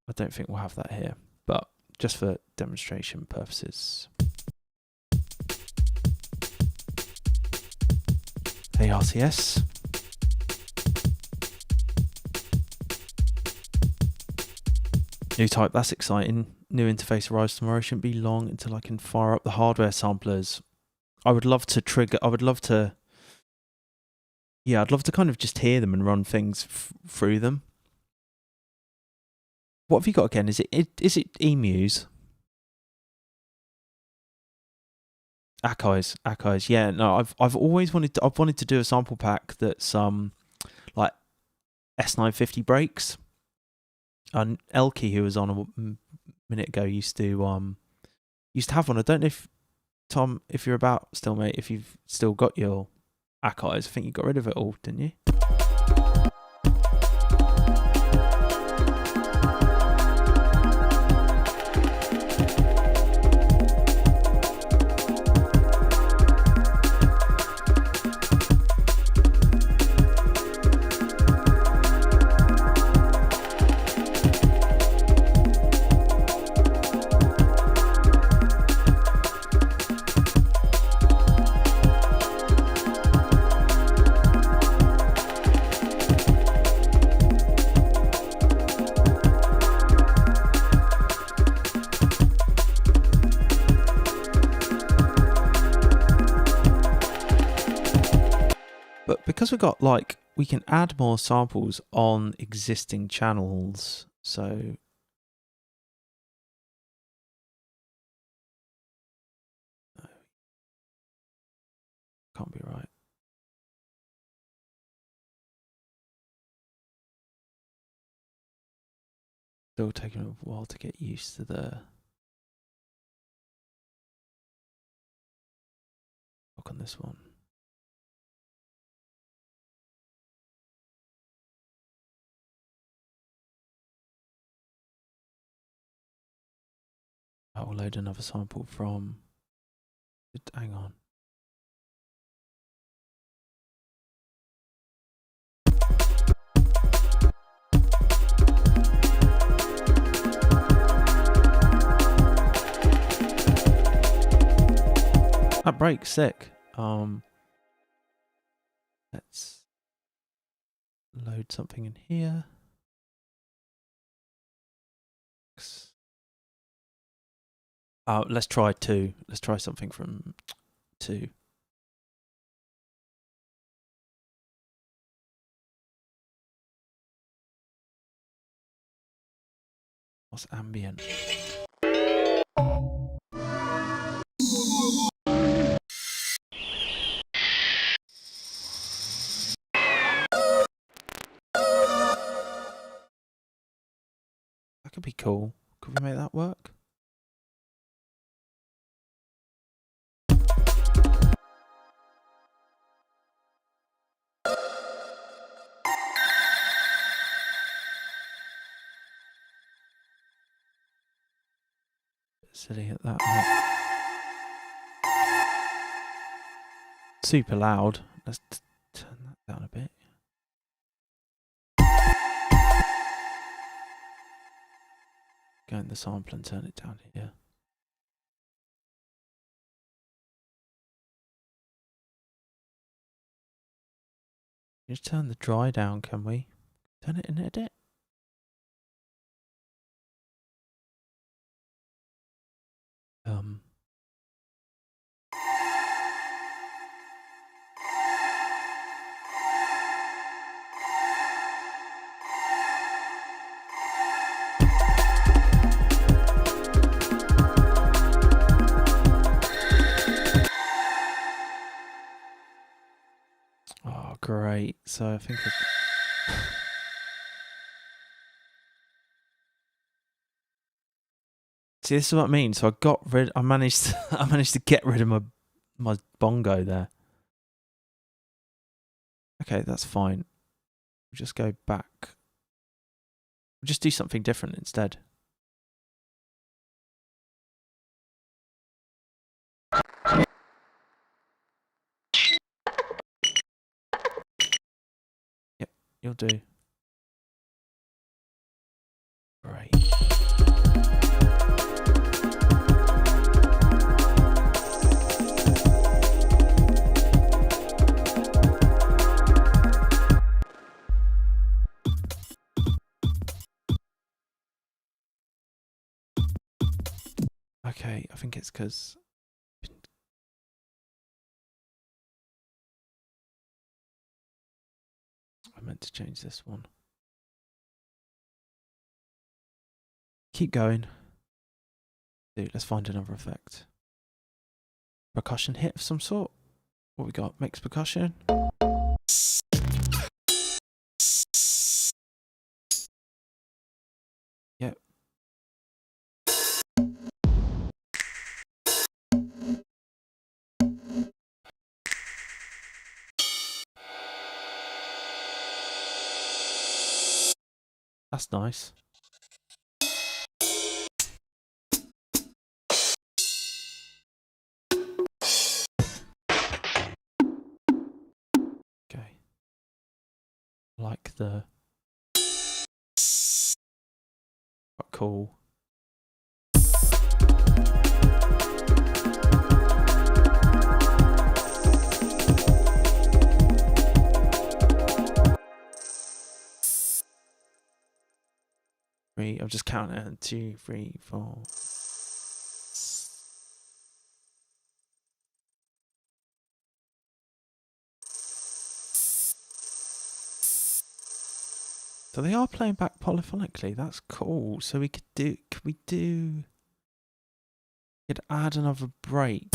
I don't think we'll have that here, but just for demonstration purposes. Akai RTS. New type, that's exciting. New interface arrives tomorrow. Shouldn't be long until I can fire up the hardware samplers. I'd love to kind of just hear them and run things through them. What have you got again? Is it Emus? Akai's. Yeah, no, I've always wanted to do a sample pack that's like S950 breaks. And Elkie, who was on a minute ago, used to have one. I don't know if Tom, if you're about still, mate, if you've still got your Akai's. I think you got rid of it all, didn't you? Because we've got, like, we can add more samples on existing channels, so can't be right. Still taking a while to get used to the look on this one. I will load another sample from. Hang on. That break's sick. Let's load something in here. Let's try 2. Let's try something from 2. What's ambient? That could be cool. Could we make that work? Silly at that one. Super loud. Let's turn that down a bit. Go in the sample and turn it down here. Just turn the dry down, can we? Turn it in edit. Oh, great. So I think see, this is what I mean. So I managed to get rid of my bongo there. Okay, that's fine. We'll just go back. We'll just do something different instead. Yep, you'll do. Great. think it's because I meant to change this one. Keep going. Dude, let's find another effect. Percussion hit of some sort. What we got? Mixed percussion. Yep. That's nice. Okay. Like the quite cool. I'm just counting it. 2, 3, 4. So they are playing back polyphonically. That's cool. So we could add another break.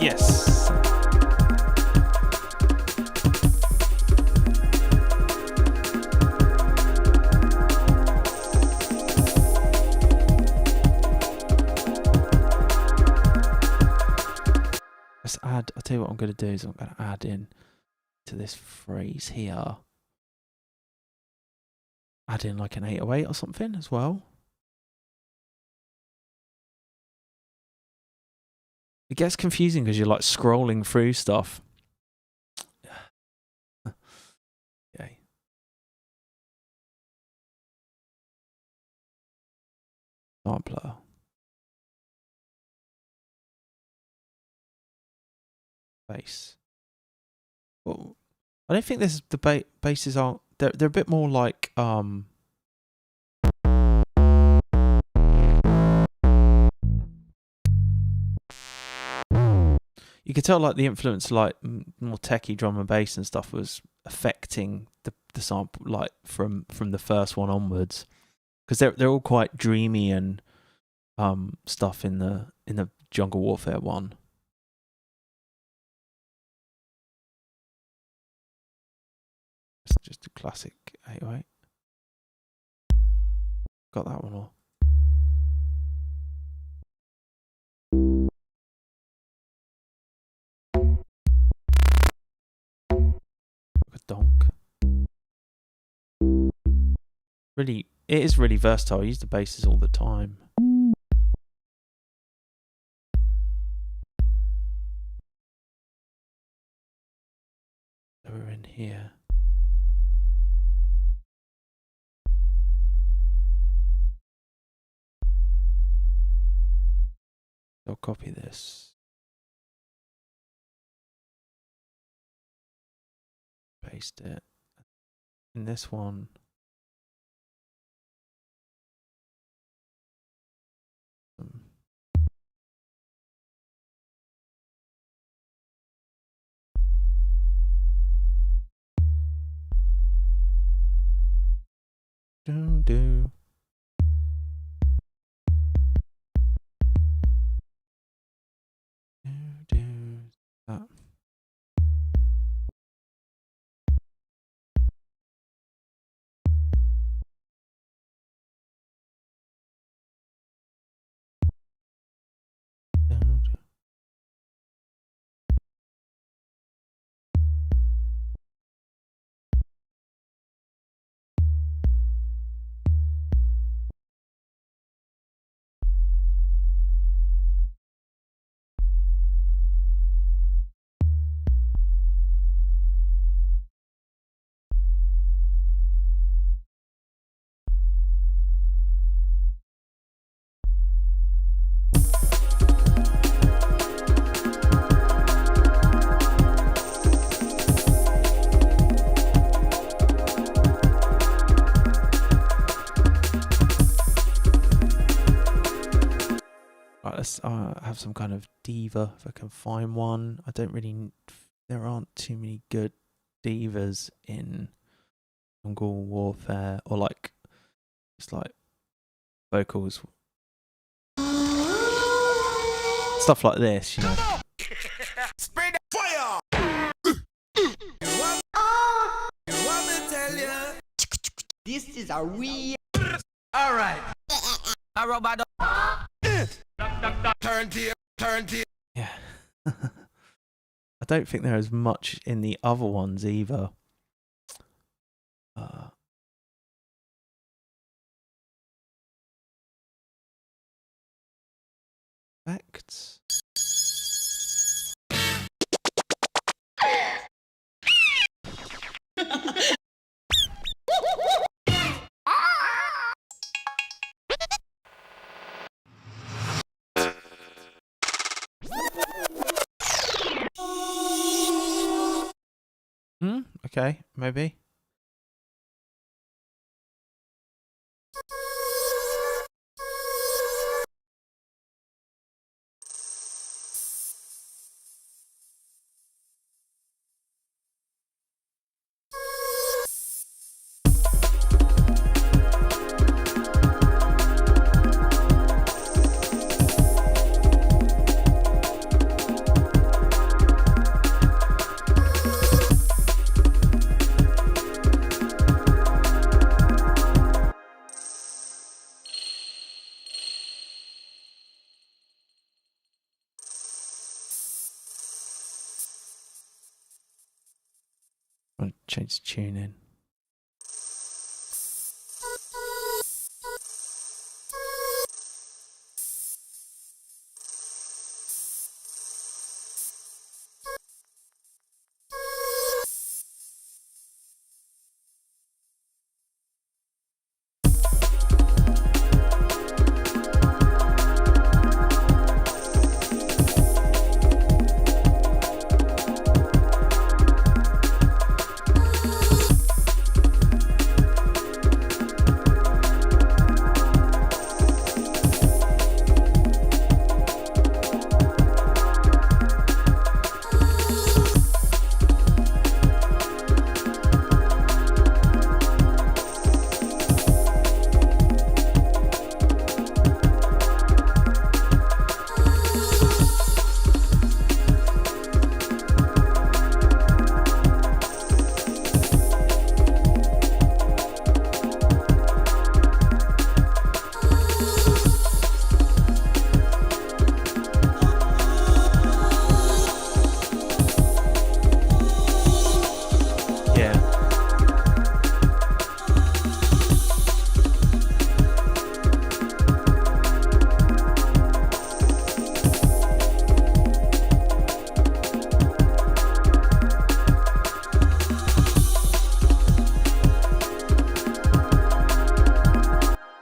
Yes. Let's add, I'll tell you what I'm going to do is I'm going to add in to this phrase here. Add in like an 808 or something as well. It gets confusing because you're like scrolling through stuff. Okay. Sampler. Bass. Well, I don't think this the basses aren't. They're a bit more like you could tell like the influence, like more techie drum and bass and stuff, was affecting the sample, like from the first one onwards, because they're all quite dreamy and stuff in the Jungle Warfare one. It's just a classic 808. Got that one all. A donk. Really, it is really versatile. I use the basses all the time. So we're in here. I'll copy this. Paste it. In this one. Do. That. let's have some kind of diva if I can find one. I don't really. There aren't too many good divas in jungle warfare, or like just like vocals, stuff like this, you know. Spread the fire. This is a real. All right. A robot. Turn to. Yeah. I don't think there is much in the other ones either. Effects. Okay, maybe. I'll change the tune in.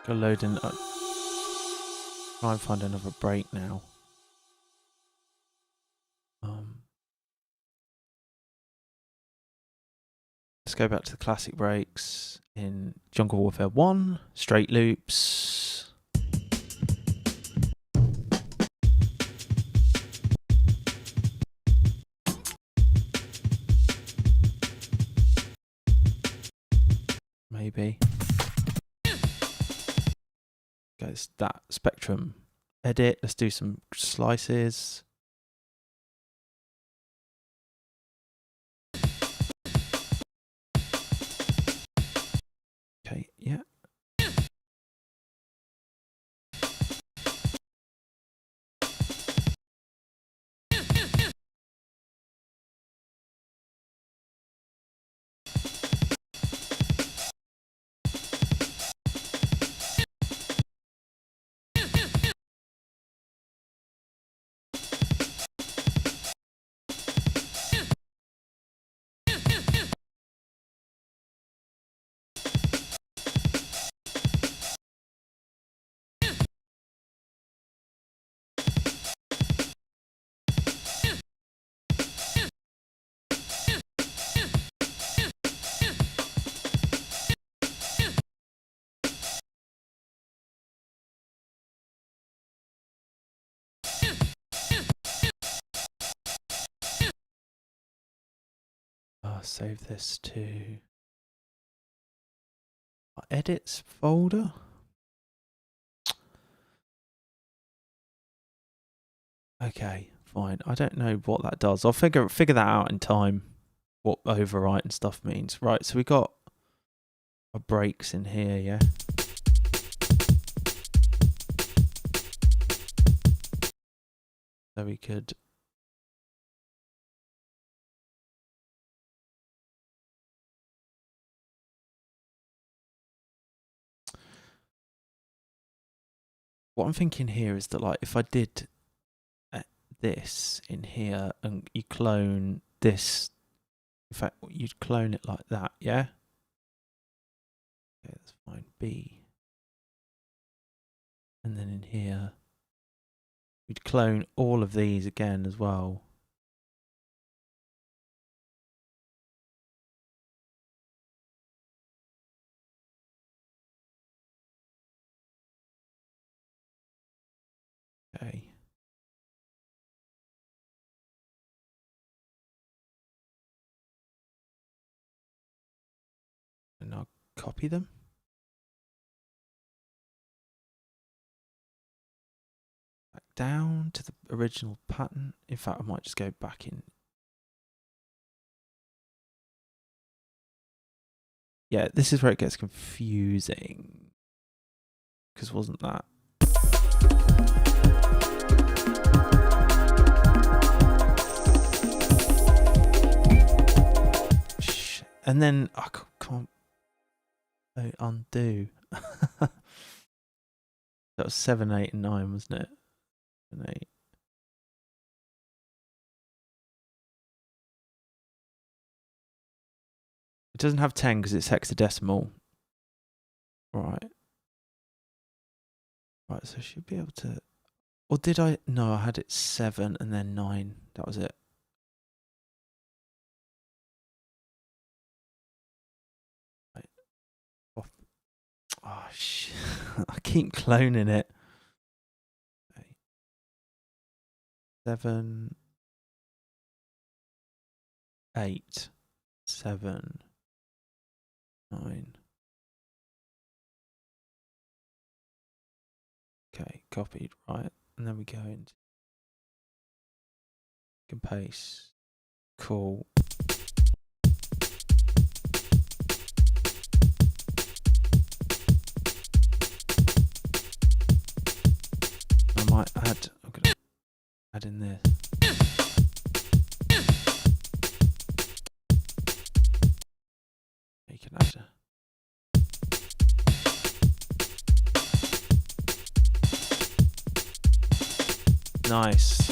Load in. Try and find another break now. Let's go back to the classic breaks in Jungle Warfare 1. Straight loops. Maybe. Goes that spectrum edit. Let's do some slices. Okay, yeah. save this to our edits folder. Okay, fine. I don't know what that does. I'll figure that out in time, what overwrite and stuff means. Right, so we got our breaks in here, yeah? So we could what I'm thinking here is that, like, if I did this in here and you clone this, in fact, you'd clone it like that, yeah? Okay, that's fine. B. And then in here, we'd clone all of these again as well. Okay. And I'll copy them. Back down to the original pattern. In fact, I might just go back in. Yeah, this is where it gets confusing. Because wasn't that? And then I can't undo. That was 7, 8, and 9, wasn't it? 7, 8. It doesn't have 10 because it's hexadecimal. Right. Right, so I should be able to. Or did I? No, I had it 7 and then 9. That was it. Right. Oh, shit. I keep cloning it. 7, 8, 7, 9. Okay, copied, right? And then we go into can paste. Cool. I might add. I'm gonna add in this. You can add a. Nice.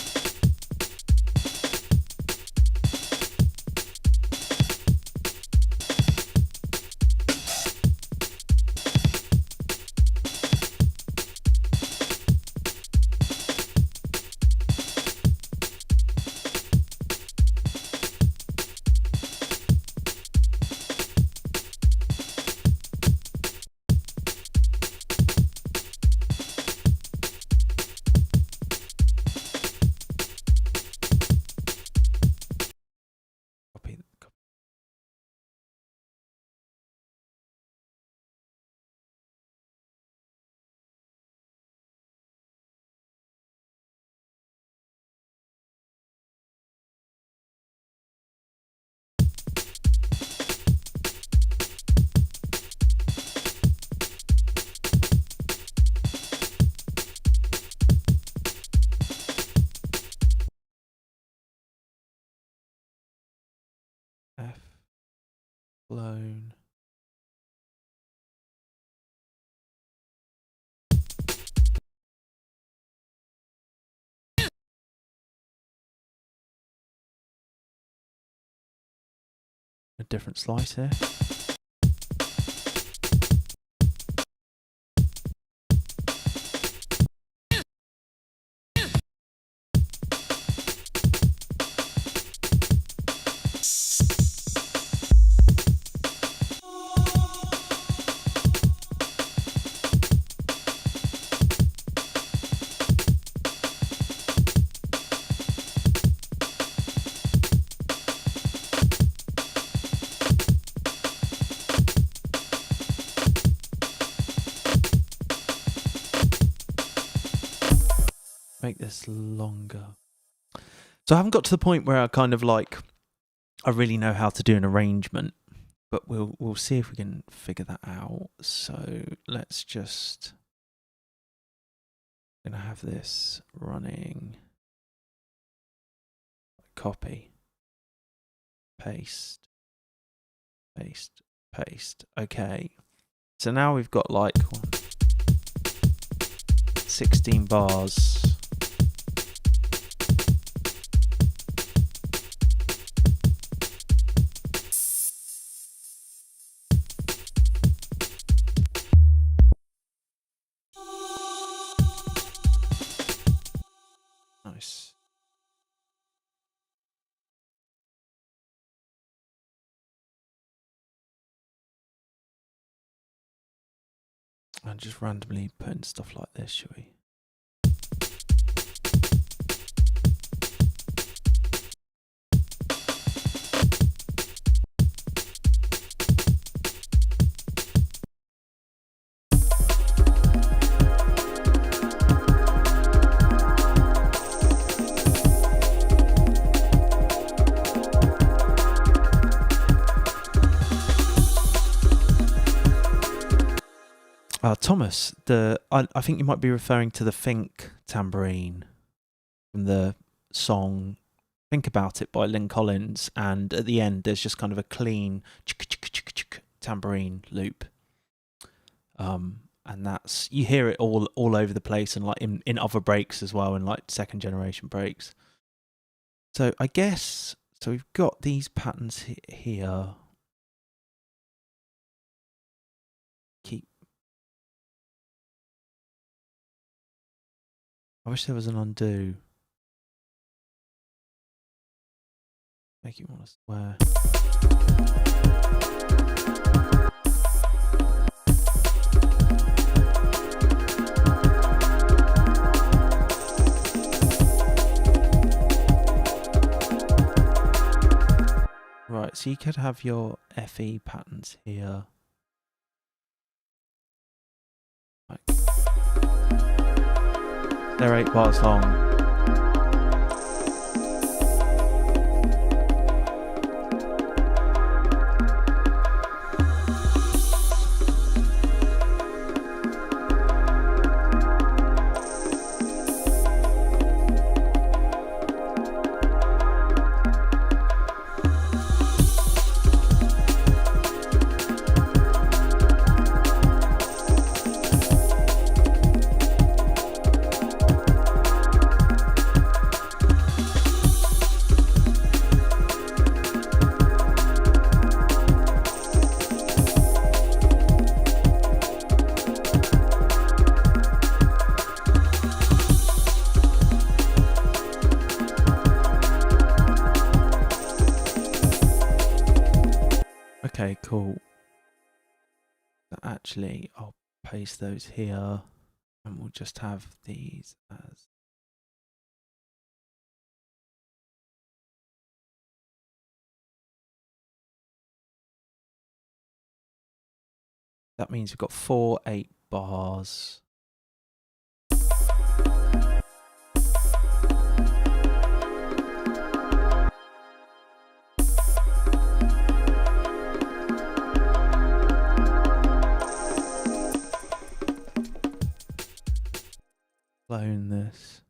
F clone. A different slice here. make this longer. So I haven't got to the point where I kind of like, I really know how to do an arrangement, but we'll see if we can figure that out. So let's just, I'm gonna have this running, copy, paste, paste, paste. Okay. So now we've got like 16 bars. Nice. And just randomly putting stuff like this, shall we? Thomas, I think you might be referring to the Think tambourine from the song Think About It by Lynn Collins, and at the end there's just kind of a clean tambourine loop. And that's, you hear it all over the place, and like in other breaks as well, in like second generation breaks. So I guess, so we've got these patterns here. I wish there was an undo. Make it want to swear. Right, so you could have your FE patterns here. Like, they're 8 bars long. Okay, cool. So actually, I'll paste those here, and we'll just have these as that means we've got 4 8 bars. Clone this.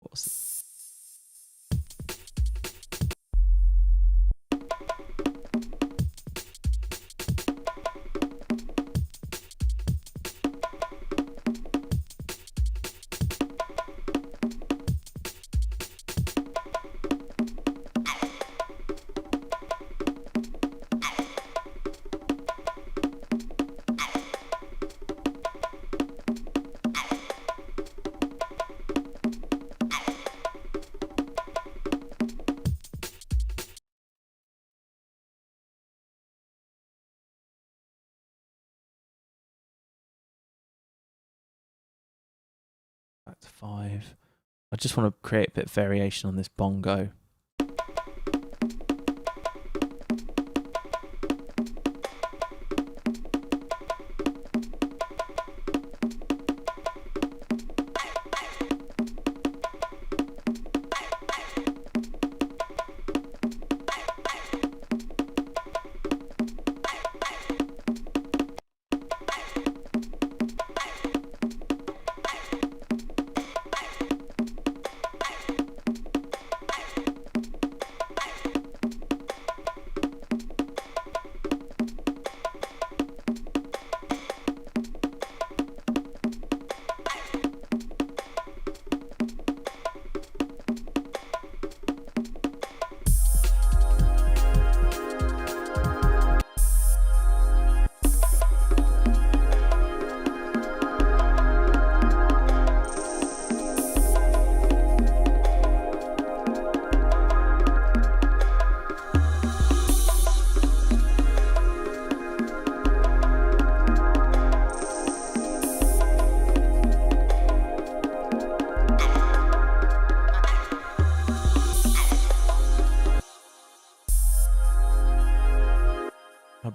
What's it? Back to 5. I just want to create a bit of variation on this bongo.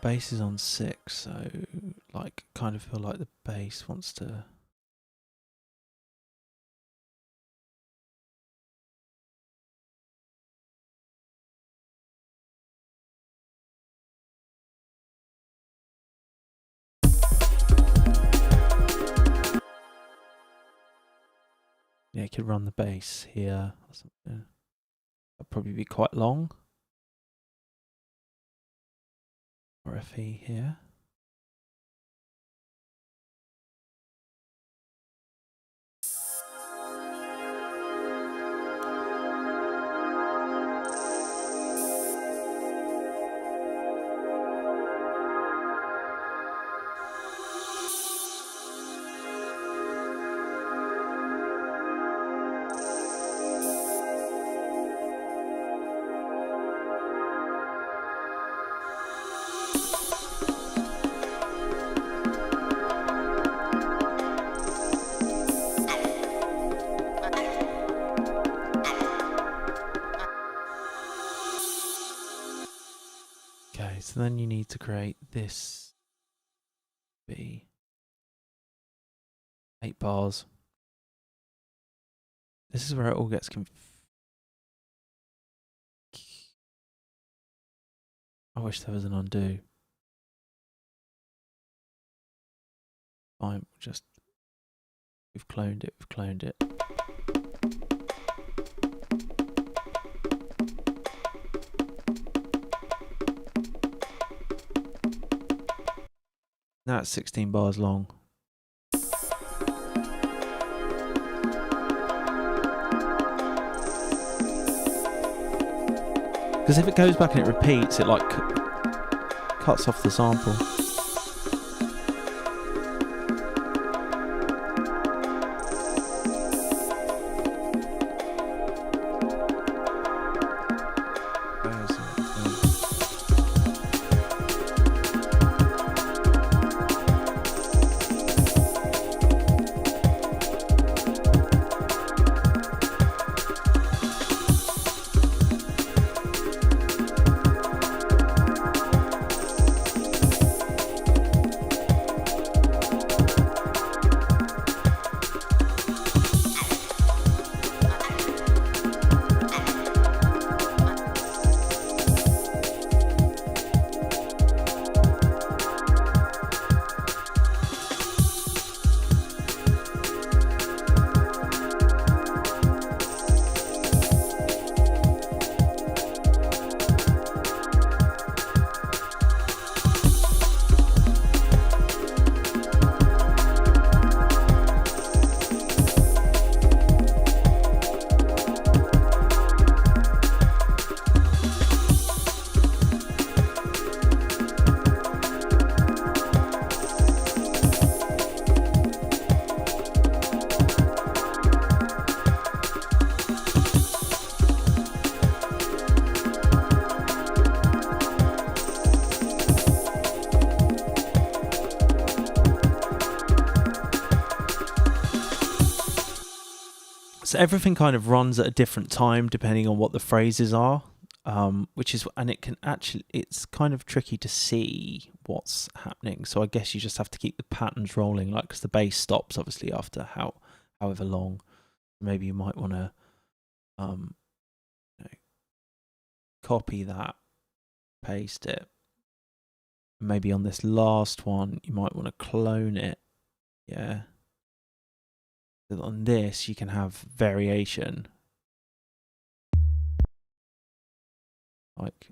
bass is on 6, so like kind of feel like the bass wants to. Yeah, you could run the bass here or something. That'd probably be quite long. Or FE here. Okay, so then you need to create this be 8 bars. This is where it all gets I wish there was an undo. Fine, we've cloned it. Now it's 16 bars long. Because if it goes back and it repeats, it like cuts off the sample. So everything kind of runs at a different time depending on what the phrases are, which is, and it can actually, it's kind of tricky to see what's happening. So I guess you just have to keep the patterns rolling, like, because the bass stops obviously after however long. Maybe you might want to copy that, paste it. Maybe on this last one, you might want to clone it. Yeah. So on this, you can have variation. Like.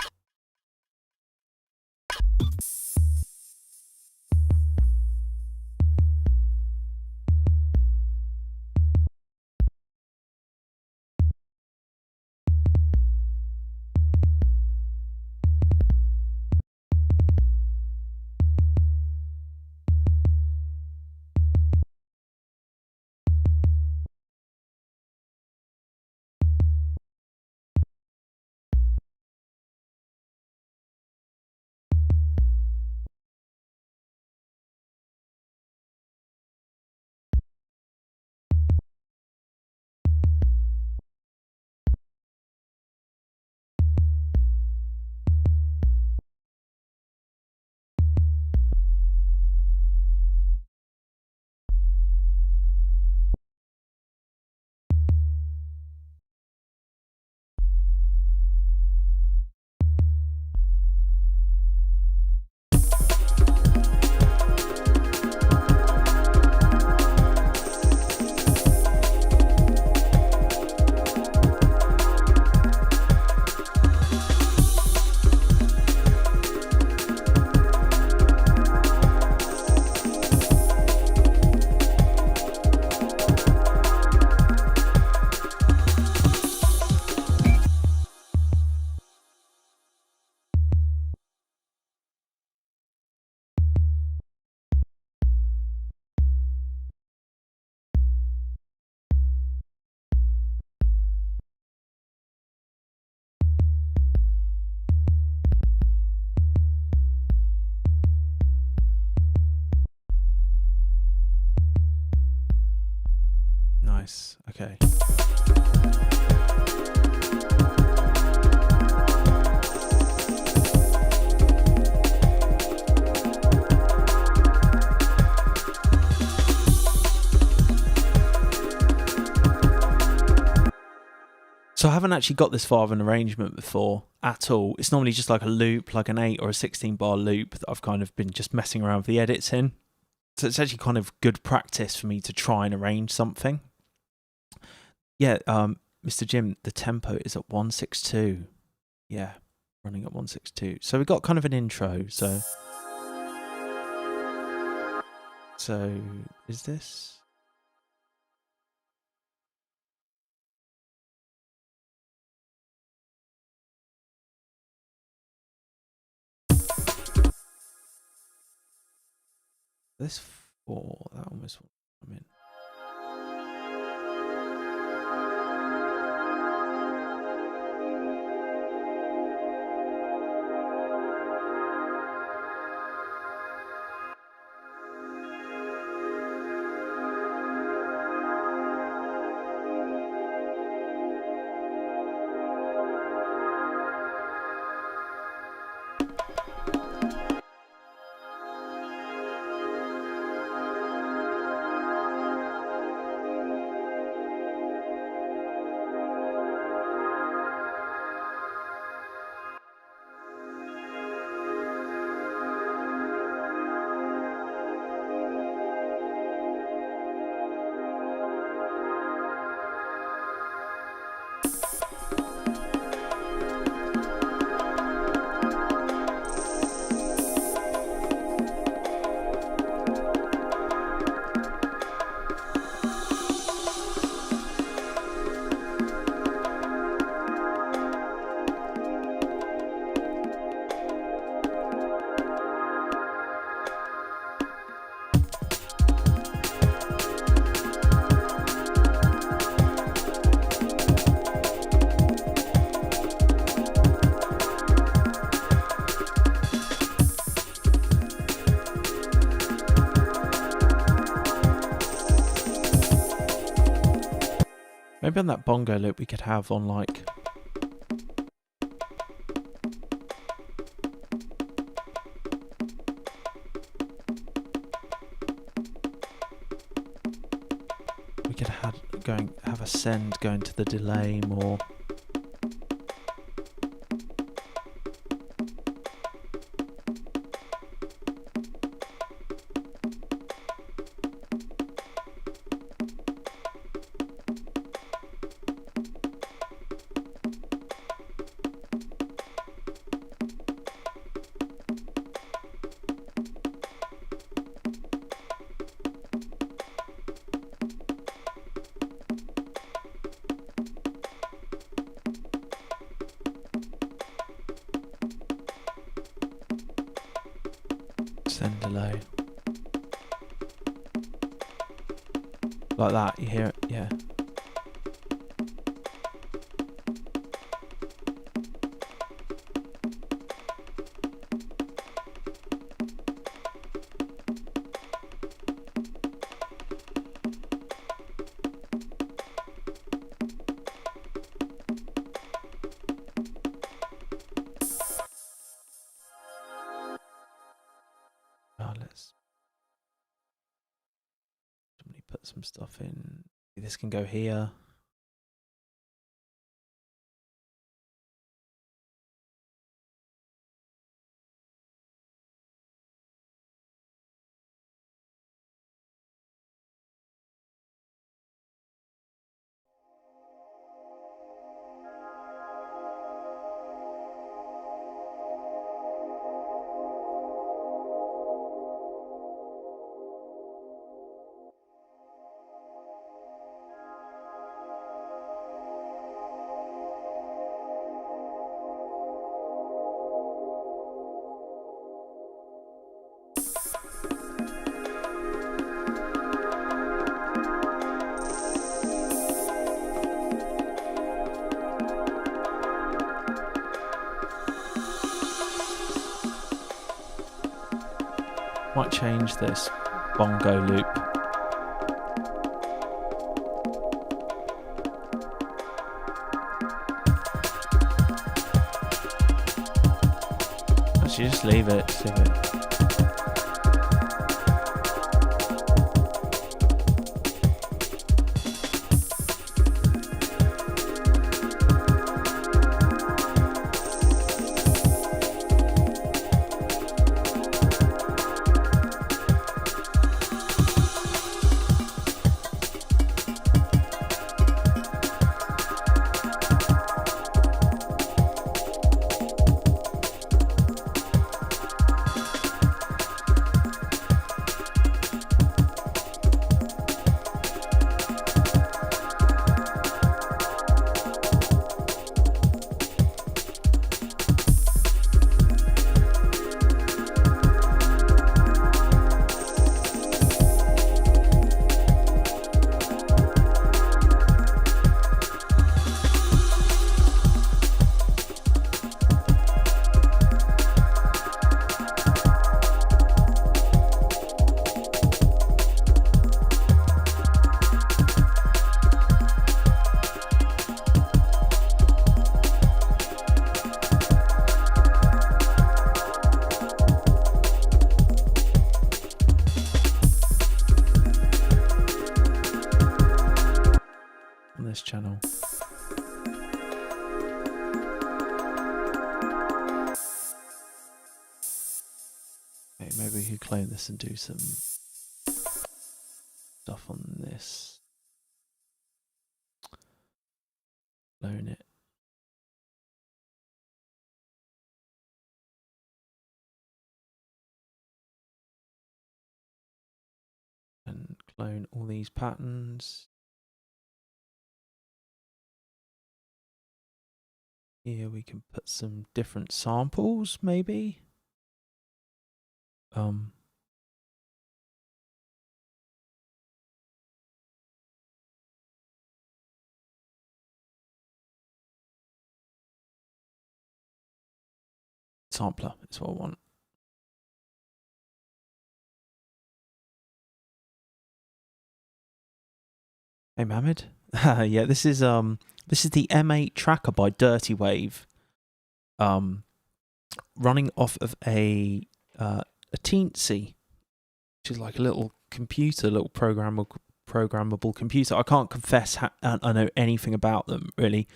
Okay. So I haven't actually got this far of an arrangement before at all. It's normally just like a loop, like an 8 or a 16 bar loop that I've kind of been just messing around with the edits in. So it's actually kind of good practice for me to try and arrange something. Yeah, Mr. Jim, the tempo is at 162. Yeah, running at 162. So we got kind of an intro. So is this? This 4, that almost won't come in. Maybe on that bongo loop we could have on like... We could have a send going to the delay more. Send delay. Like that, you hear it? Yeah. Some stuff in. This can go here. Might change this bongo loop. Actually, just leave it. Just leave it. Channel. Okay, maybe we could clone this and do some stuff on this. Clone it. And clone all these patterns. Here we can put some different samples, maybe. Sampler is what I want. Hey, Mohammed. Yeah, this is the M8 tracker by Dirtywave, running off of a Teensy, which is like a little computer, little programmable computer. I can't confess I know anything about them really.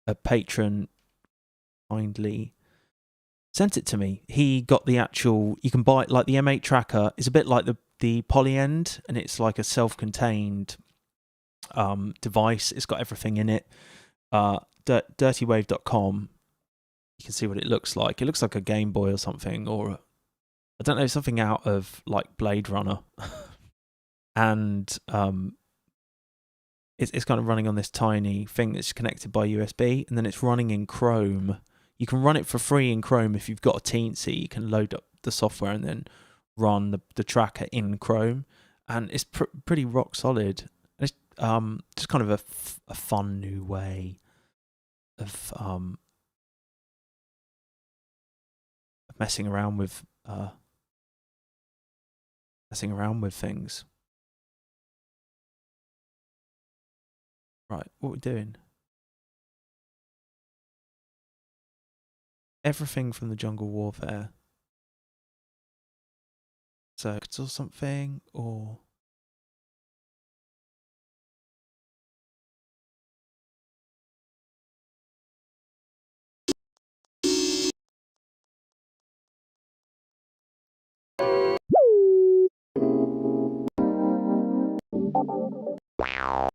A patron kindly sent it to me. He got the actual. You can buy it, like the M8 tracker is a bit like the Polyend, and it's like a self-contained device. It's got everything in it. Dirtywave.com. You can see what it looks like. It looks like a Game Boy or something, or I don't know, something out of like Blade Runner. And it's kind of running on this tiny thing that's connected by USB, and then it's running in Chrome. You can run it for free in Chrome if you've got a Teensy. You can load up the software and then run the tracker in Chrome, and it's pretty rock solid. It's just kind of a fun new way of messing around with things. Right, what we're doing? Everything from the Jungle Warfare. So it's or something, or no.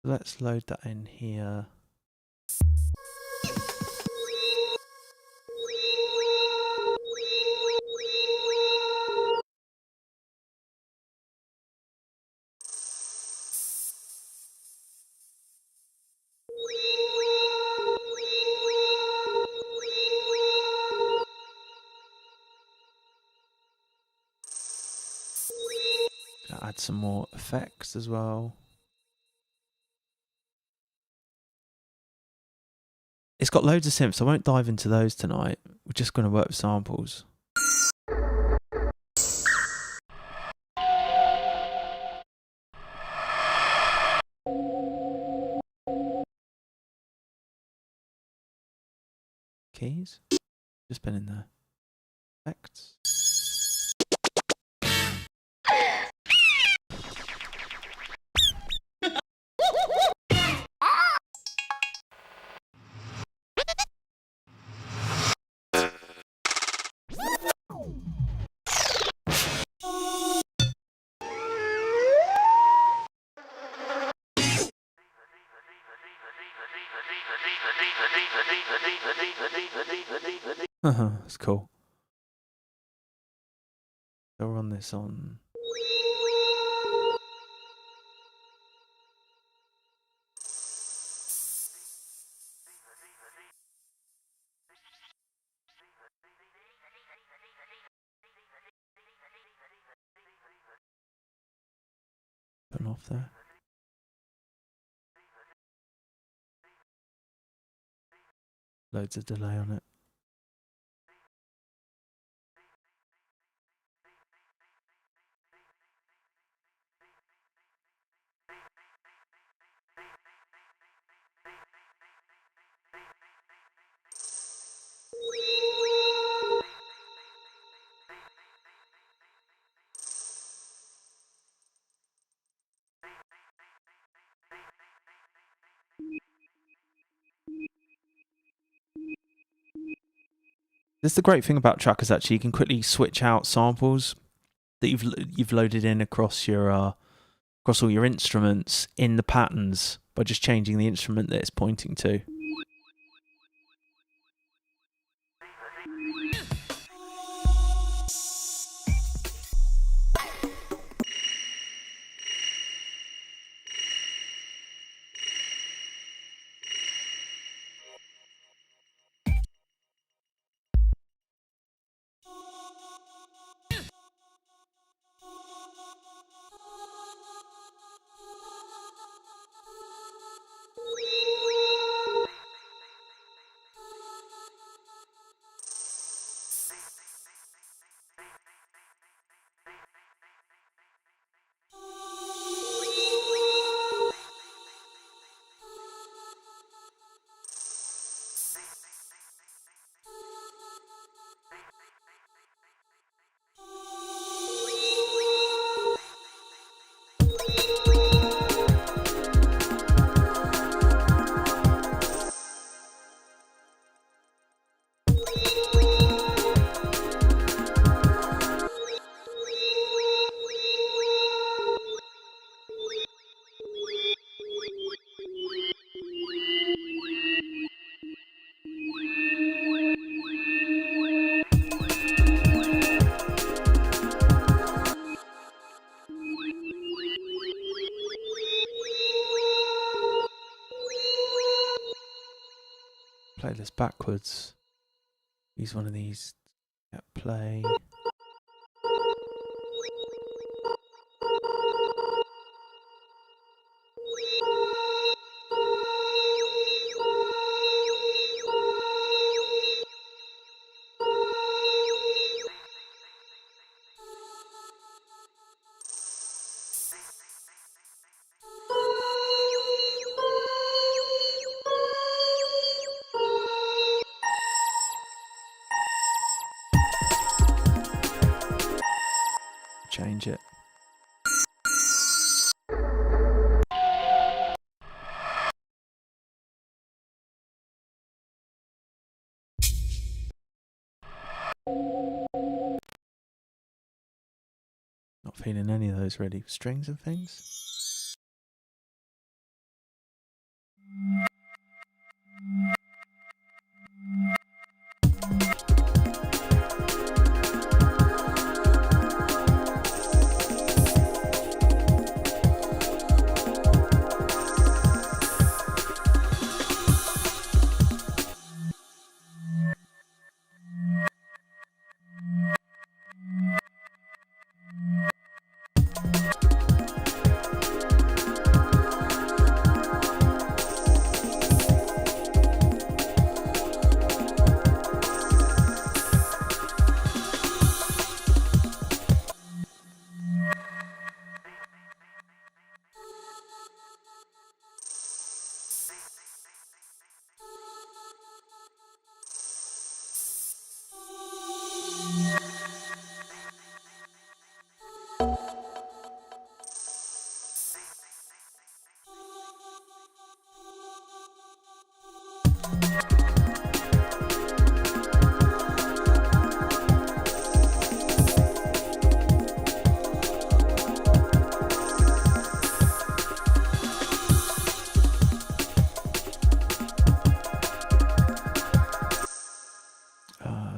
Let's load that in here. add some more effects as well. It's got loads of synths. I won't dive into those tonight. We're just going to work with samples. Keys. Just been in there. Effects. That's cool. So we'll run this on. Turn off there. Loads of delay on it. This is the great thing about trackers. Actually, you can quickly switch out samples that you've loaded in across your across all your instruments in the patterns by just changing the instrument that it's pointing to. Play this backwards. Use one of these. Hit play. Change it. Not feeling any of those really. Strings and things.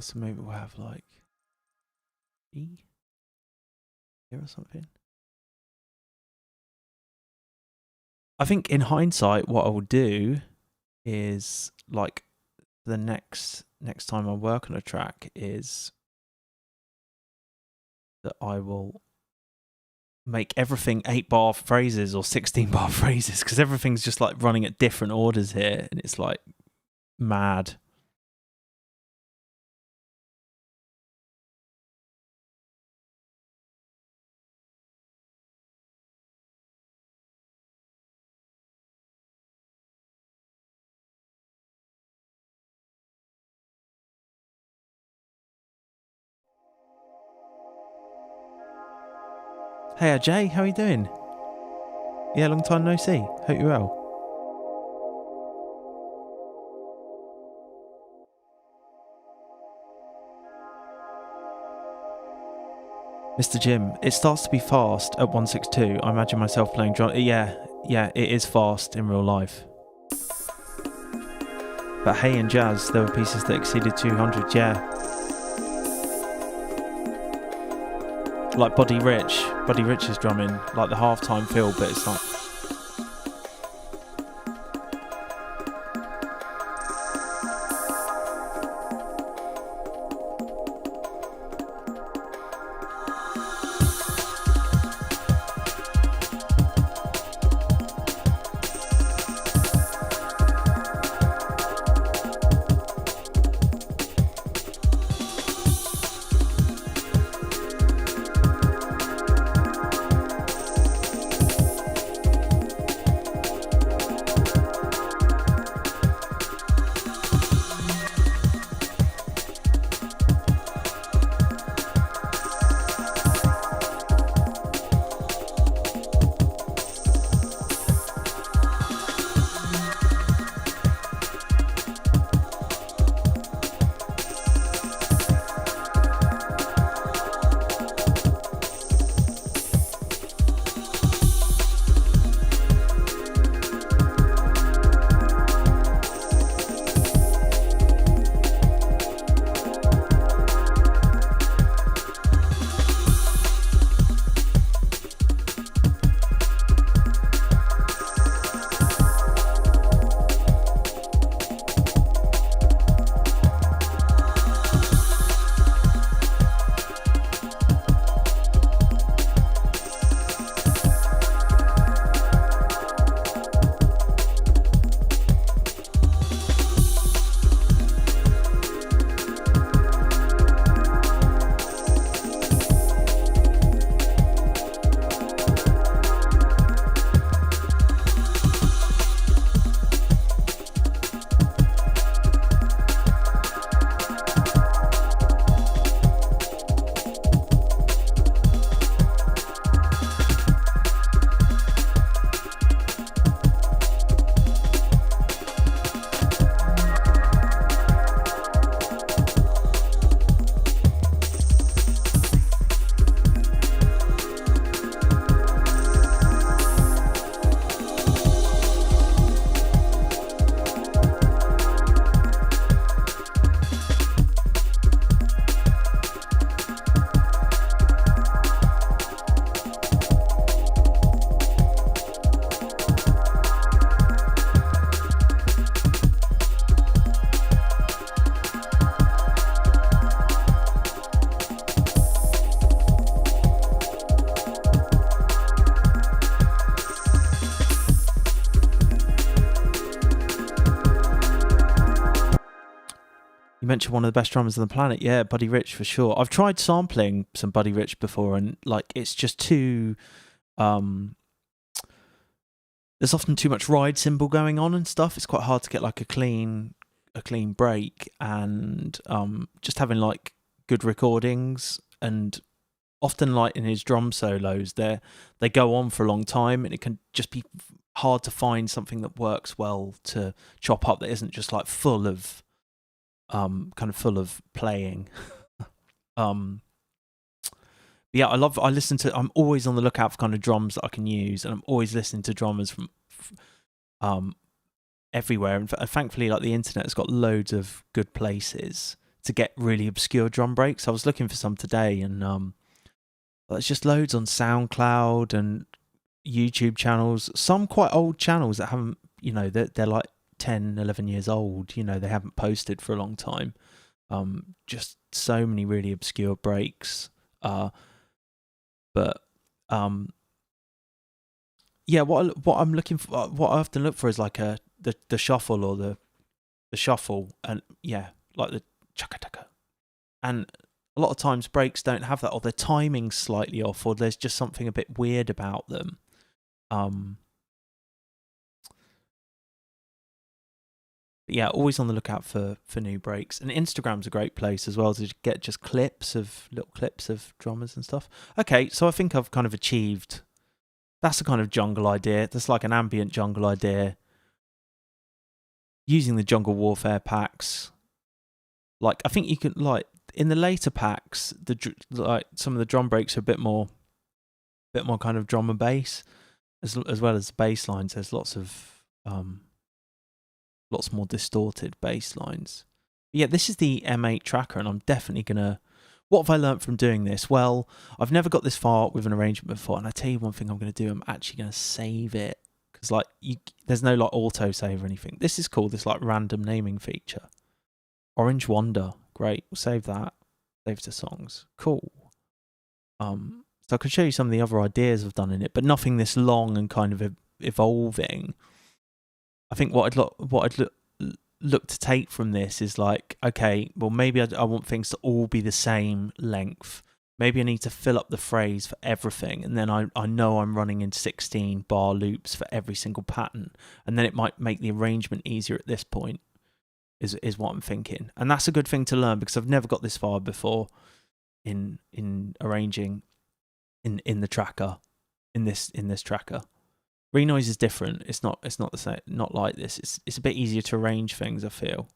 So maybe we'll have like E here or something. I think in hindsight, what I will do is like the next time I work on a track is that I will make everything 8-bar phrases or 16-bar phrases, because everything's just like running at different orders here, and it's like mad. Hey Ajay, how are you doing? Yeah, long time no see. Hope you're well. Mr. Jim, it starts to be fast at 162. I imagine myself playing drum. Yeah, it is fast in real life. But hey, in jazz, there were pieces that exceeded 200, yeah. Like Buddy Rich's drumming, like the halftime feel, but it's like... You mentioned one of the best drummers on the planet. Yeah, Buddy Rich for sure. I've tried sampling some Buddy Rich before, and like it's just too there's often too much ride cymbal going on and stuff. It's quite hard to get like a clean break, and just having like good recordings, and often like in his drum solos they go on for a long time, and it can just be hard to find something that works well to chop up that isn't just like full of playing. Yeah, I'm always on the lookout for kind of drums that I can use, and I'm always listening to drummers from everywhere. And thankfully, like, the internet has got loads of good places to get really obscure drum breaks. I was looking for some today, and there's just loads on SoundCloud and YouTube channels, some quite old channels that haven't, they're like 10, 11 years old, they haven't posted for a long time. Just so many really obscure breaks. But yeah, what I'm looking for, what I often look for is like the shuffle or the shuffle, and yeah, like the chaka chaka. And a lot of times breaks don't have that, or their timing's slightly off, or there's just something a bit weird about them. But yeah, always on the lookout for new breaks. And Instagram's a great place as well to get just little clips of drummers and stuff. Okay, so I think I've kind of achieved, that's a kind of jungle idea. That's like an ambient jungle idea. Using the Jungle Warfare packs. Like, I think you can, like, in the later packs, some of the drum breaks are a bit more kind of drum and bass, as well as the bass lines. There's lots more distorted bass lines. But yeah, this is the M8 tracker, and I'm definitely gonna. What have I learnt from doing this? Well, I've never got this far with an arrangement before, and I tell you one thing I'm gonna do. I'm actually gonna save it, because like there's no like auto save or anything. This is cool. This like random naming feature. Orange Wonder, great. We'll save that. Save to songs. Cool. So I can show you some of the other ideas I've done in it, but nothing this long and kind of evolving. I think what I'd look to take from this is like, okay, well, maybe I want things to all be the same length. Maybe I need to fill up the phrase for everything, and then I know I'm running in 16 bar loops for every single pattern, and then it might make the arrangement easier at this point, is what I'm thinking. And that's a good thing to learn, because I've never got this far before in arranging in the tracker, in this tracker. Renoise is different. It's not the same. Not like this. It's a bit easier to arrange things, I feel.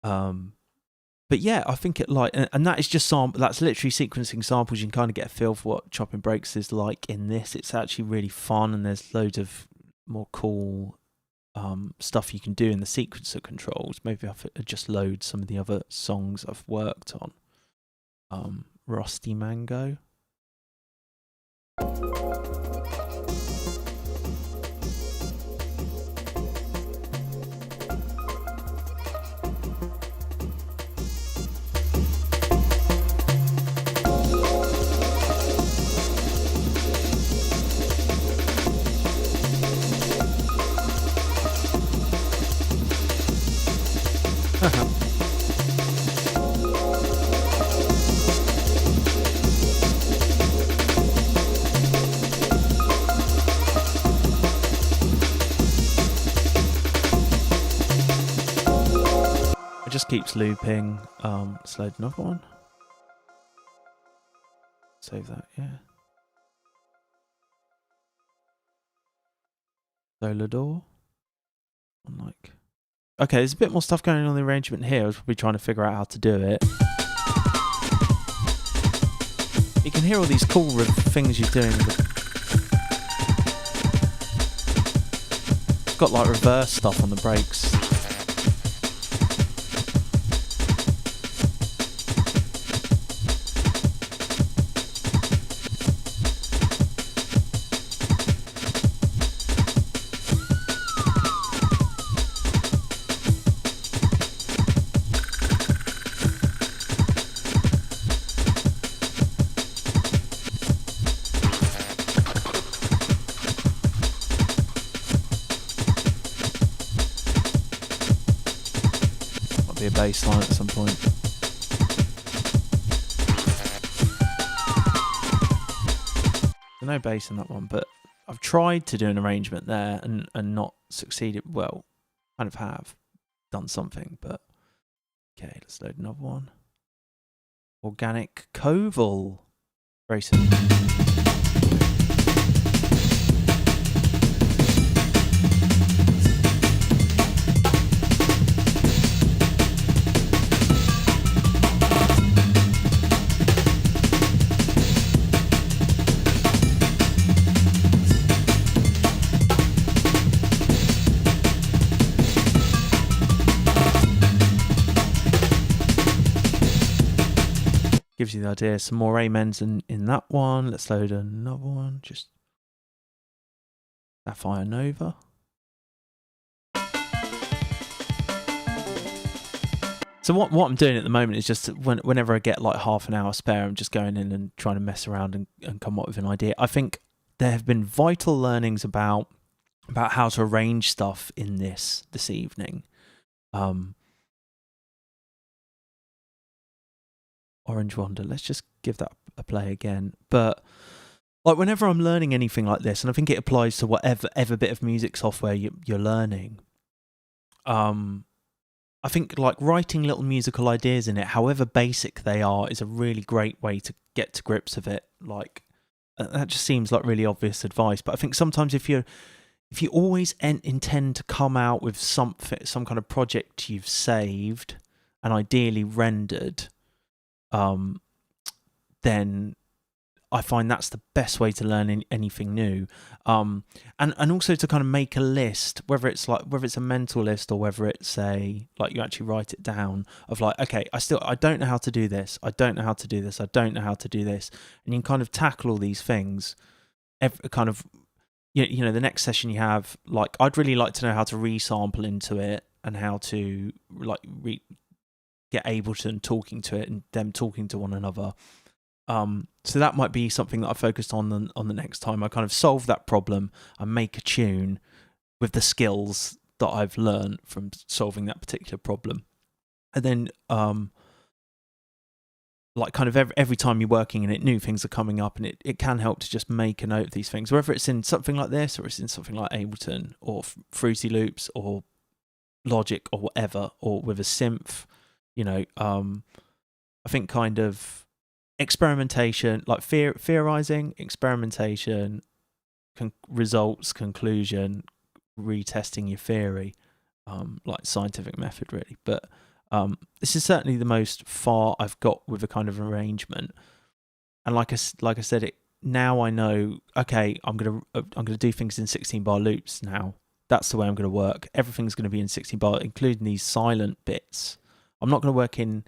But yeah, I think it like, and that is just that's literally sequencing samples. You can kind of get a feel for what chopping breaks is like in this. It's actually really fun, and there's loads of more cool stuff you can do in the sequencer controls. Maybe I'll just load some of the other songs I've worked on. Rusty Mango. Just keeps looping. Let's load another one. Save that, yeah. Solador. Okay, there's a bit more stuff going on in the arrangement here. I was probably trying to figure out how to do it. You can hear all these cool things you're doing. It's got like reverse stuff on the breaks. A bass line at some point. There's no bass in that one, but I've tried to do an arrangement there and not succeeded. Well, kind of have done something, but okay, let's load another one. Organic Koval. Very simple. Gives you the idea. Some more amens in that one. Let's load another one. Just Sapphire Nova. So what I'm doing at the moment is just whenever I get like half an hour spare, I'm just going in and trying to mess around and come up with an idea. I think there have been vital learnings about how to arrange stuff in this evening. Orange Wander, let's just give that a play again. But like whenever I'm learning anything like this, and I think it applies to whatever bit of music software you're learning, I think like writing little musical ideas in it, however basic they are, is a really great way to get to grips with it. Like that just seems like really obvious advice, but I think sometimes if you always intend to come out with some kind of project you've saved and ideally rendered, then I find that's the best way to learn anything new. And also to kind of make a list, whether it's a mental list or whether it's you actually write it down of like, okay, I don't know how to do this. I don't know how to do this. I don't know how to do this. And you can kind of tackle all these things. Kind of, you know, the next session you have, like, I'd really like to know how to resample into it and how to get Ableton talking to it and them talking to one another. So that might be something that I focused on the next time. I kind of solve that problem and make a tune with the skills that I've learned from solving that particular problem. And then, like kind of every time you're working in it, new things are coming up, and it can help to just make a note of these things, whether it's in something like this or it's in something like Ableton or Fruity Loops or Logic or whatever, or with a synth. You know, I think kind of experimentation, like theorizing, experimentation, results, conclusion, retesting your theory, like scientific method really. But this is certainly the most far I've got with a kind of arrangement. And like I said, now I know, okay, I'm gonna do things in 16-bar loops now. That's the way I'm gonna work. Everything's gonna be in 16-bar, including these silent bits. I'm not going to work in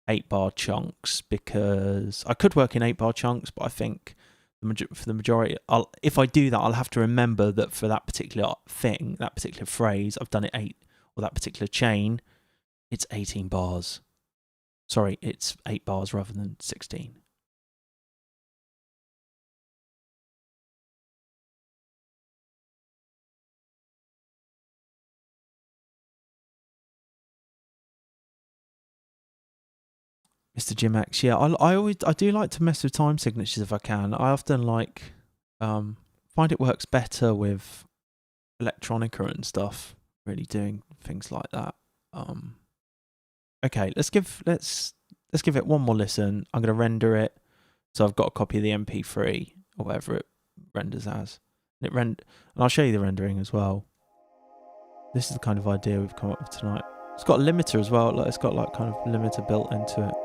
8-bar chunks because I could work in 8-bar chunks, but I think for the majority, if I do that, I'll have to remember that for that particular thing, that particular phrase, I've done it 8, or that particular chain, it's 18 bars. Sorry, it's 8 bars rather than 16. Mr. Jim X, yeah, I do like to mess with time signatures if I can. I often find it works better with electronica and stuff, really doing things like that. Okay, let's give it one more listen. I'm going to render it, so I've got a copy of the MP3 or whatever it renders as, and I'll show you the rendering as well. This is the kind of idea we've come up with tonight. It's got a limiter as well. It's got like kind of limiter built into it.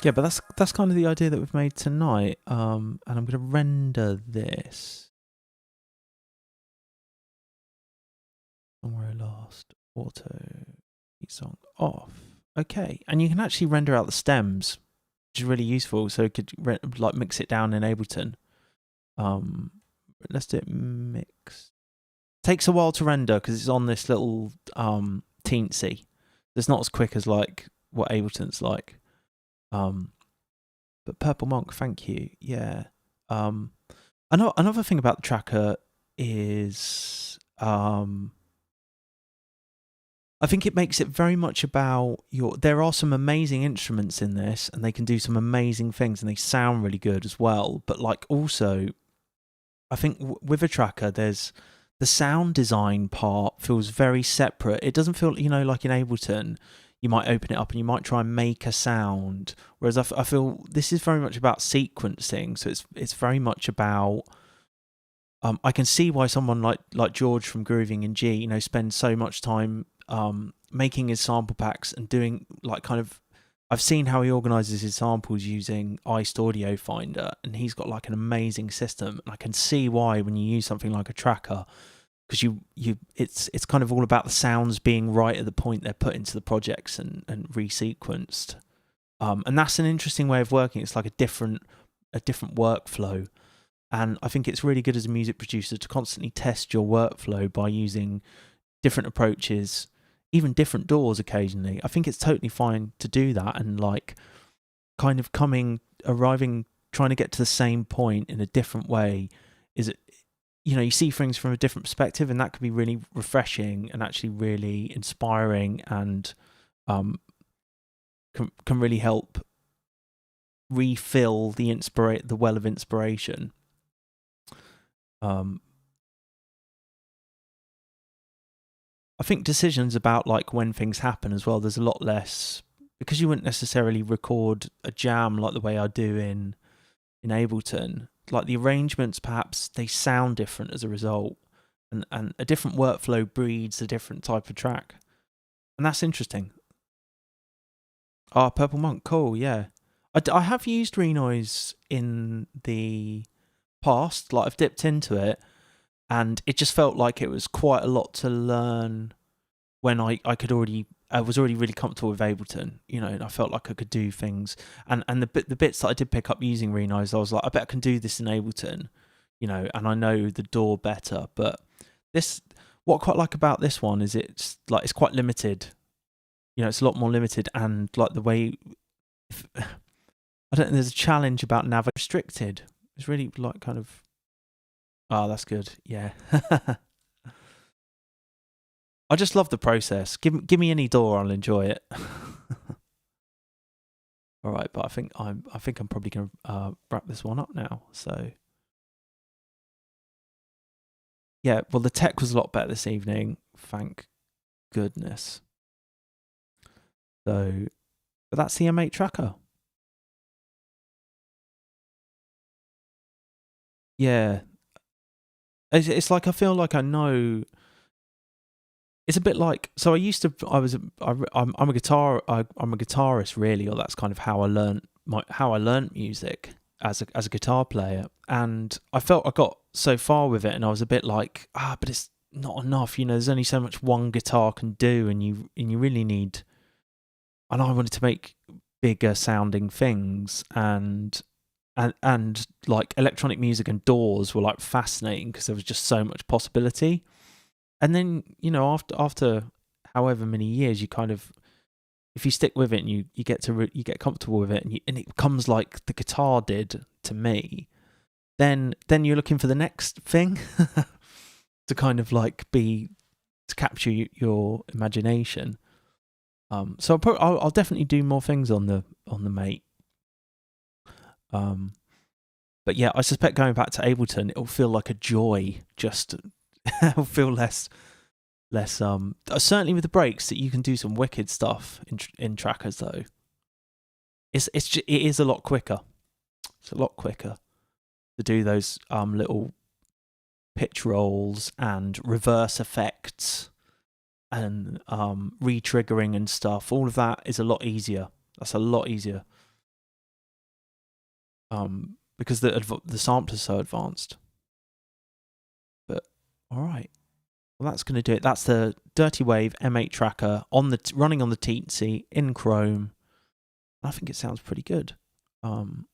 Yeah, but that's kind of the idea that we've made tonight. And I'm going to render this. Somewhere last auto song off. Okay, and you can actually render out the stems, which is really useful. So you could like mix it down in Ableton. Let's do it mix. Takes a while to render because it's on this little teensy. It's not as quick as like what Ableton's like. But Purple Monk, thank you. Yeah. Another thing about the tracker is I think it makes it very much about there are some amazing instruments in this and they can do some amazing things and they sound really good as well. But like also, I think with a tracker, there's the sound design part feels very separate. It doesn't feel, like in Ableton, you might open it up and you might try and make a sound. Whereas I feel this is very much about sequencing. So it's very much about, I can see why someone like George from Grooving in G, spends so much time making his sample packs and doing like kind of, I've seen how he organizes his samples using Iced Audio Finder, and he's got like an amazing system. And I can see why when you use something like a tracker, because it's kind of all about the sounds being right at the point they're put into the projects and resequenced. And that's an interesting way of working. It's like a different workflow. And I think it's really good as a music producer to constantly test your workflow by using different approaches, even different doors occasionally. I think it's totally fine to do that and like kind of arriving, trying to get to the same point in a different way. Is it, you see things from a different perspective, and that can be really refreshing and actually really inspiring, and can really help refill the well of inspiration. I think decisions about like when things happen as well, there's a lot less, because you wouldn't necessarily record a jam like the way I do in Ableton. Like the arrangements, perhaps they sound different as a result, and a different workflow breeds a different type of track, and that's interesting. Purple Monk, cool, yeah. I have used Renoise in the past, like I've dipped into it, and it just felt like it was quite a lot to learn when I was already really comfortable with Ableton, and I felt like I could do things. And the bits that I did pick up using Renoise, I was like, I bet I can do this in Ableton, and I know the DAW better. But what I quite like about this one is it's quite limited. It's a lot more limited, and like the way, I don't know, there's a challenge about restricted. It's really like kind of, that's good. Yeah. I just love the process. Give me any DAW, I'll enjoy it. All right, but I think I'm probably going to wrap this one up now. So yeah, well, the tech was a lot better this evening, thank goodness. So, but that's the M8 tracker. Yeah, it's like I feel like I know. It's a bit like, so I'm a guitarist really, or that's kind of how I learned music as a guitar player. And I felt I got so far with it, and I was a bit like, but it's not enough. There's only so much one guitar can do, and you really need. And I wanted to make bigger sounding things, and like electronic music and DAWs were like fascinating because there was just so much possibility. And then, after however many years, you kind of, if you stick with it and you get comfortable with it, and it becomes like the guitar did to me, then you're looking for the next thing to kind of like to capture your imagination. So I'll definitely do more things on the Mate. But yeah, I suspect going back to Ableton, it'll feel like a joy. Just it'll feel less. Certainly with the breaks, that you can do some wicked stuff in trackers though. It is a lot quicker. It's a lot quicker to do those little pitch rolls and reverse effects and re-triggering and stuff. All of that is a lot easier. That's a lot easier. because the sampler's so advanced. But all right, well that's going to do it. That's the Dirtywave M8 tracker on the running on the Teensy in Chrome. I think it sounds pretty good. I'll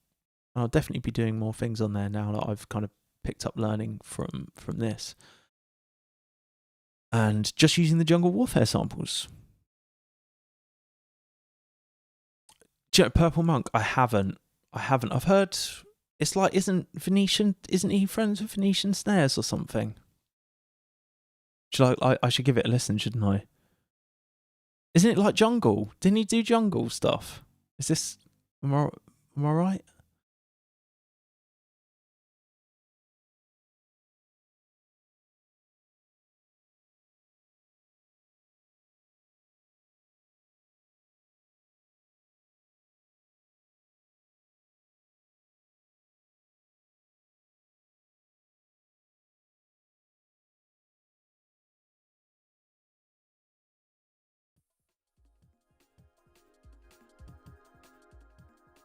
definitely be doing more things on there now that I've kind of picked up learning from this, and just using the Jungle Warfare samples. Purple Monk, I haven't. I've heard it's like, isn't he friends with Venetian Snares or something? I should give it a listen, shouldn't I? Isn't it like jungle? Didn't he do jungle stuff? Is this, am I right?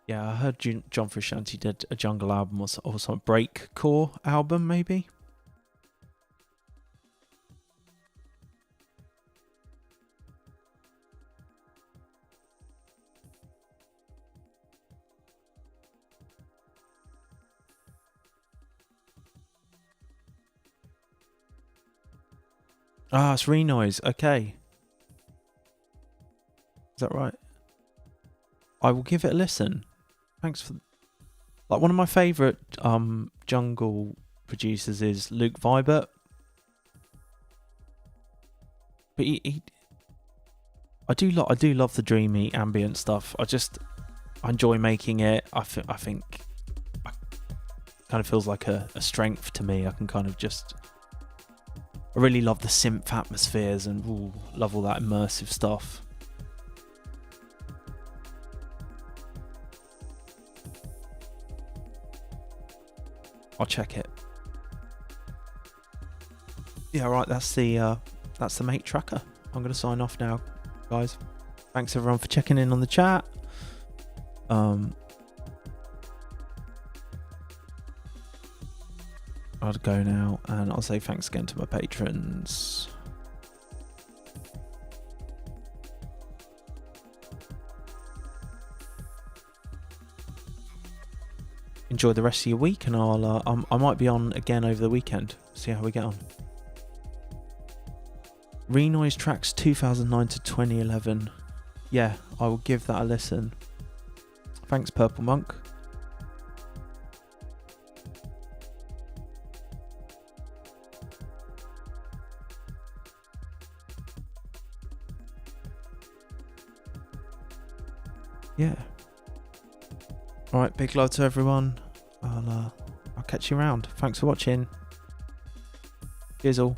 Yeah, I heard John Frusciante did a jungle album or some breakcore album, maybe. Ah, it's Renoise. Okay. Is that right? I will give it a listen. Thanks for... Like, one of my favourite jungle producers is Luke Vibert. But I do love the dreamy ambient stuff. I enjoy making it. I think it kind of feels like a strength to me. I can kind of I really love the synth atmospheres and love all that immersive stuff. I'll check it. Yeah, right. That's the mate tracker. I'm gonna sign off now, guys. Thanks everyone for checking in on the chat. I'll go now, and I'll say thanks again to my patrons. Enjoy the rest of your week, and I might be on again over the weekend. See how we get on. Renoise tracks 2009 to 2011. Yeah, I will give that a listen. Thanks, Purple Monk. Yeah. All right, big love to everyone. I'll catch you around. Thanks for watching. Cheers all.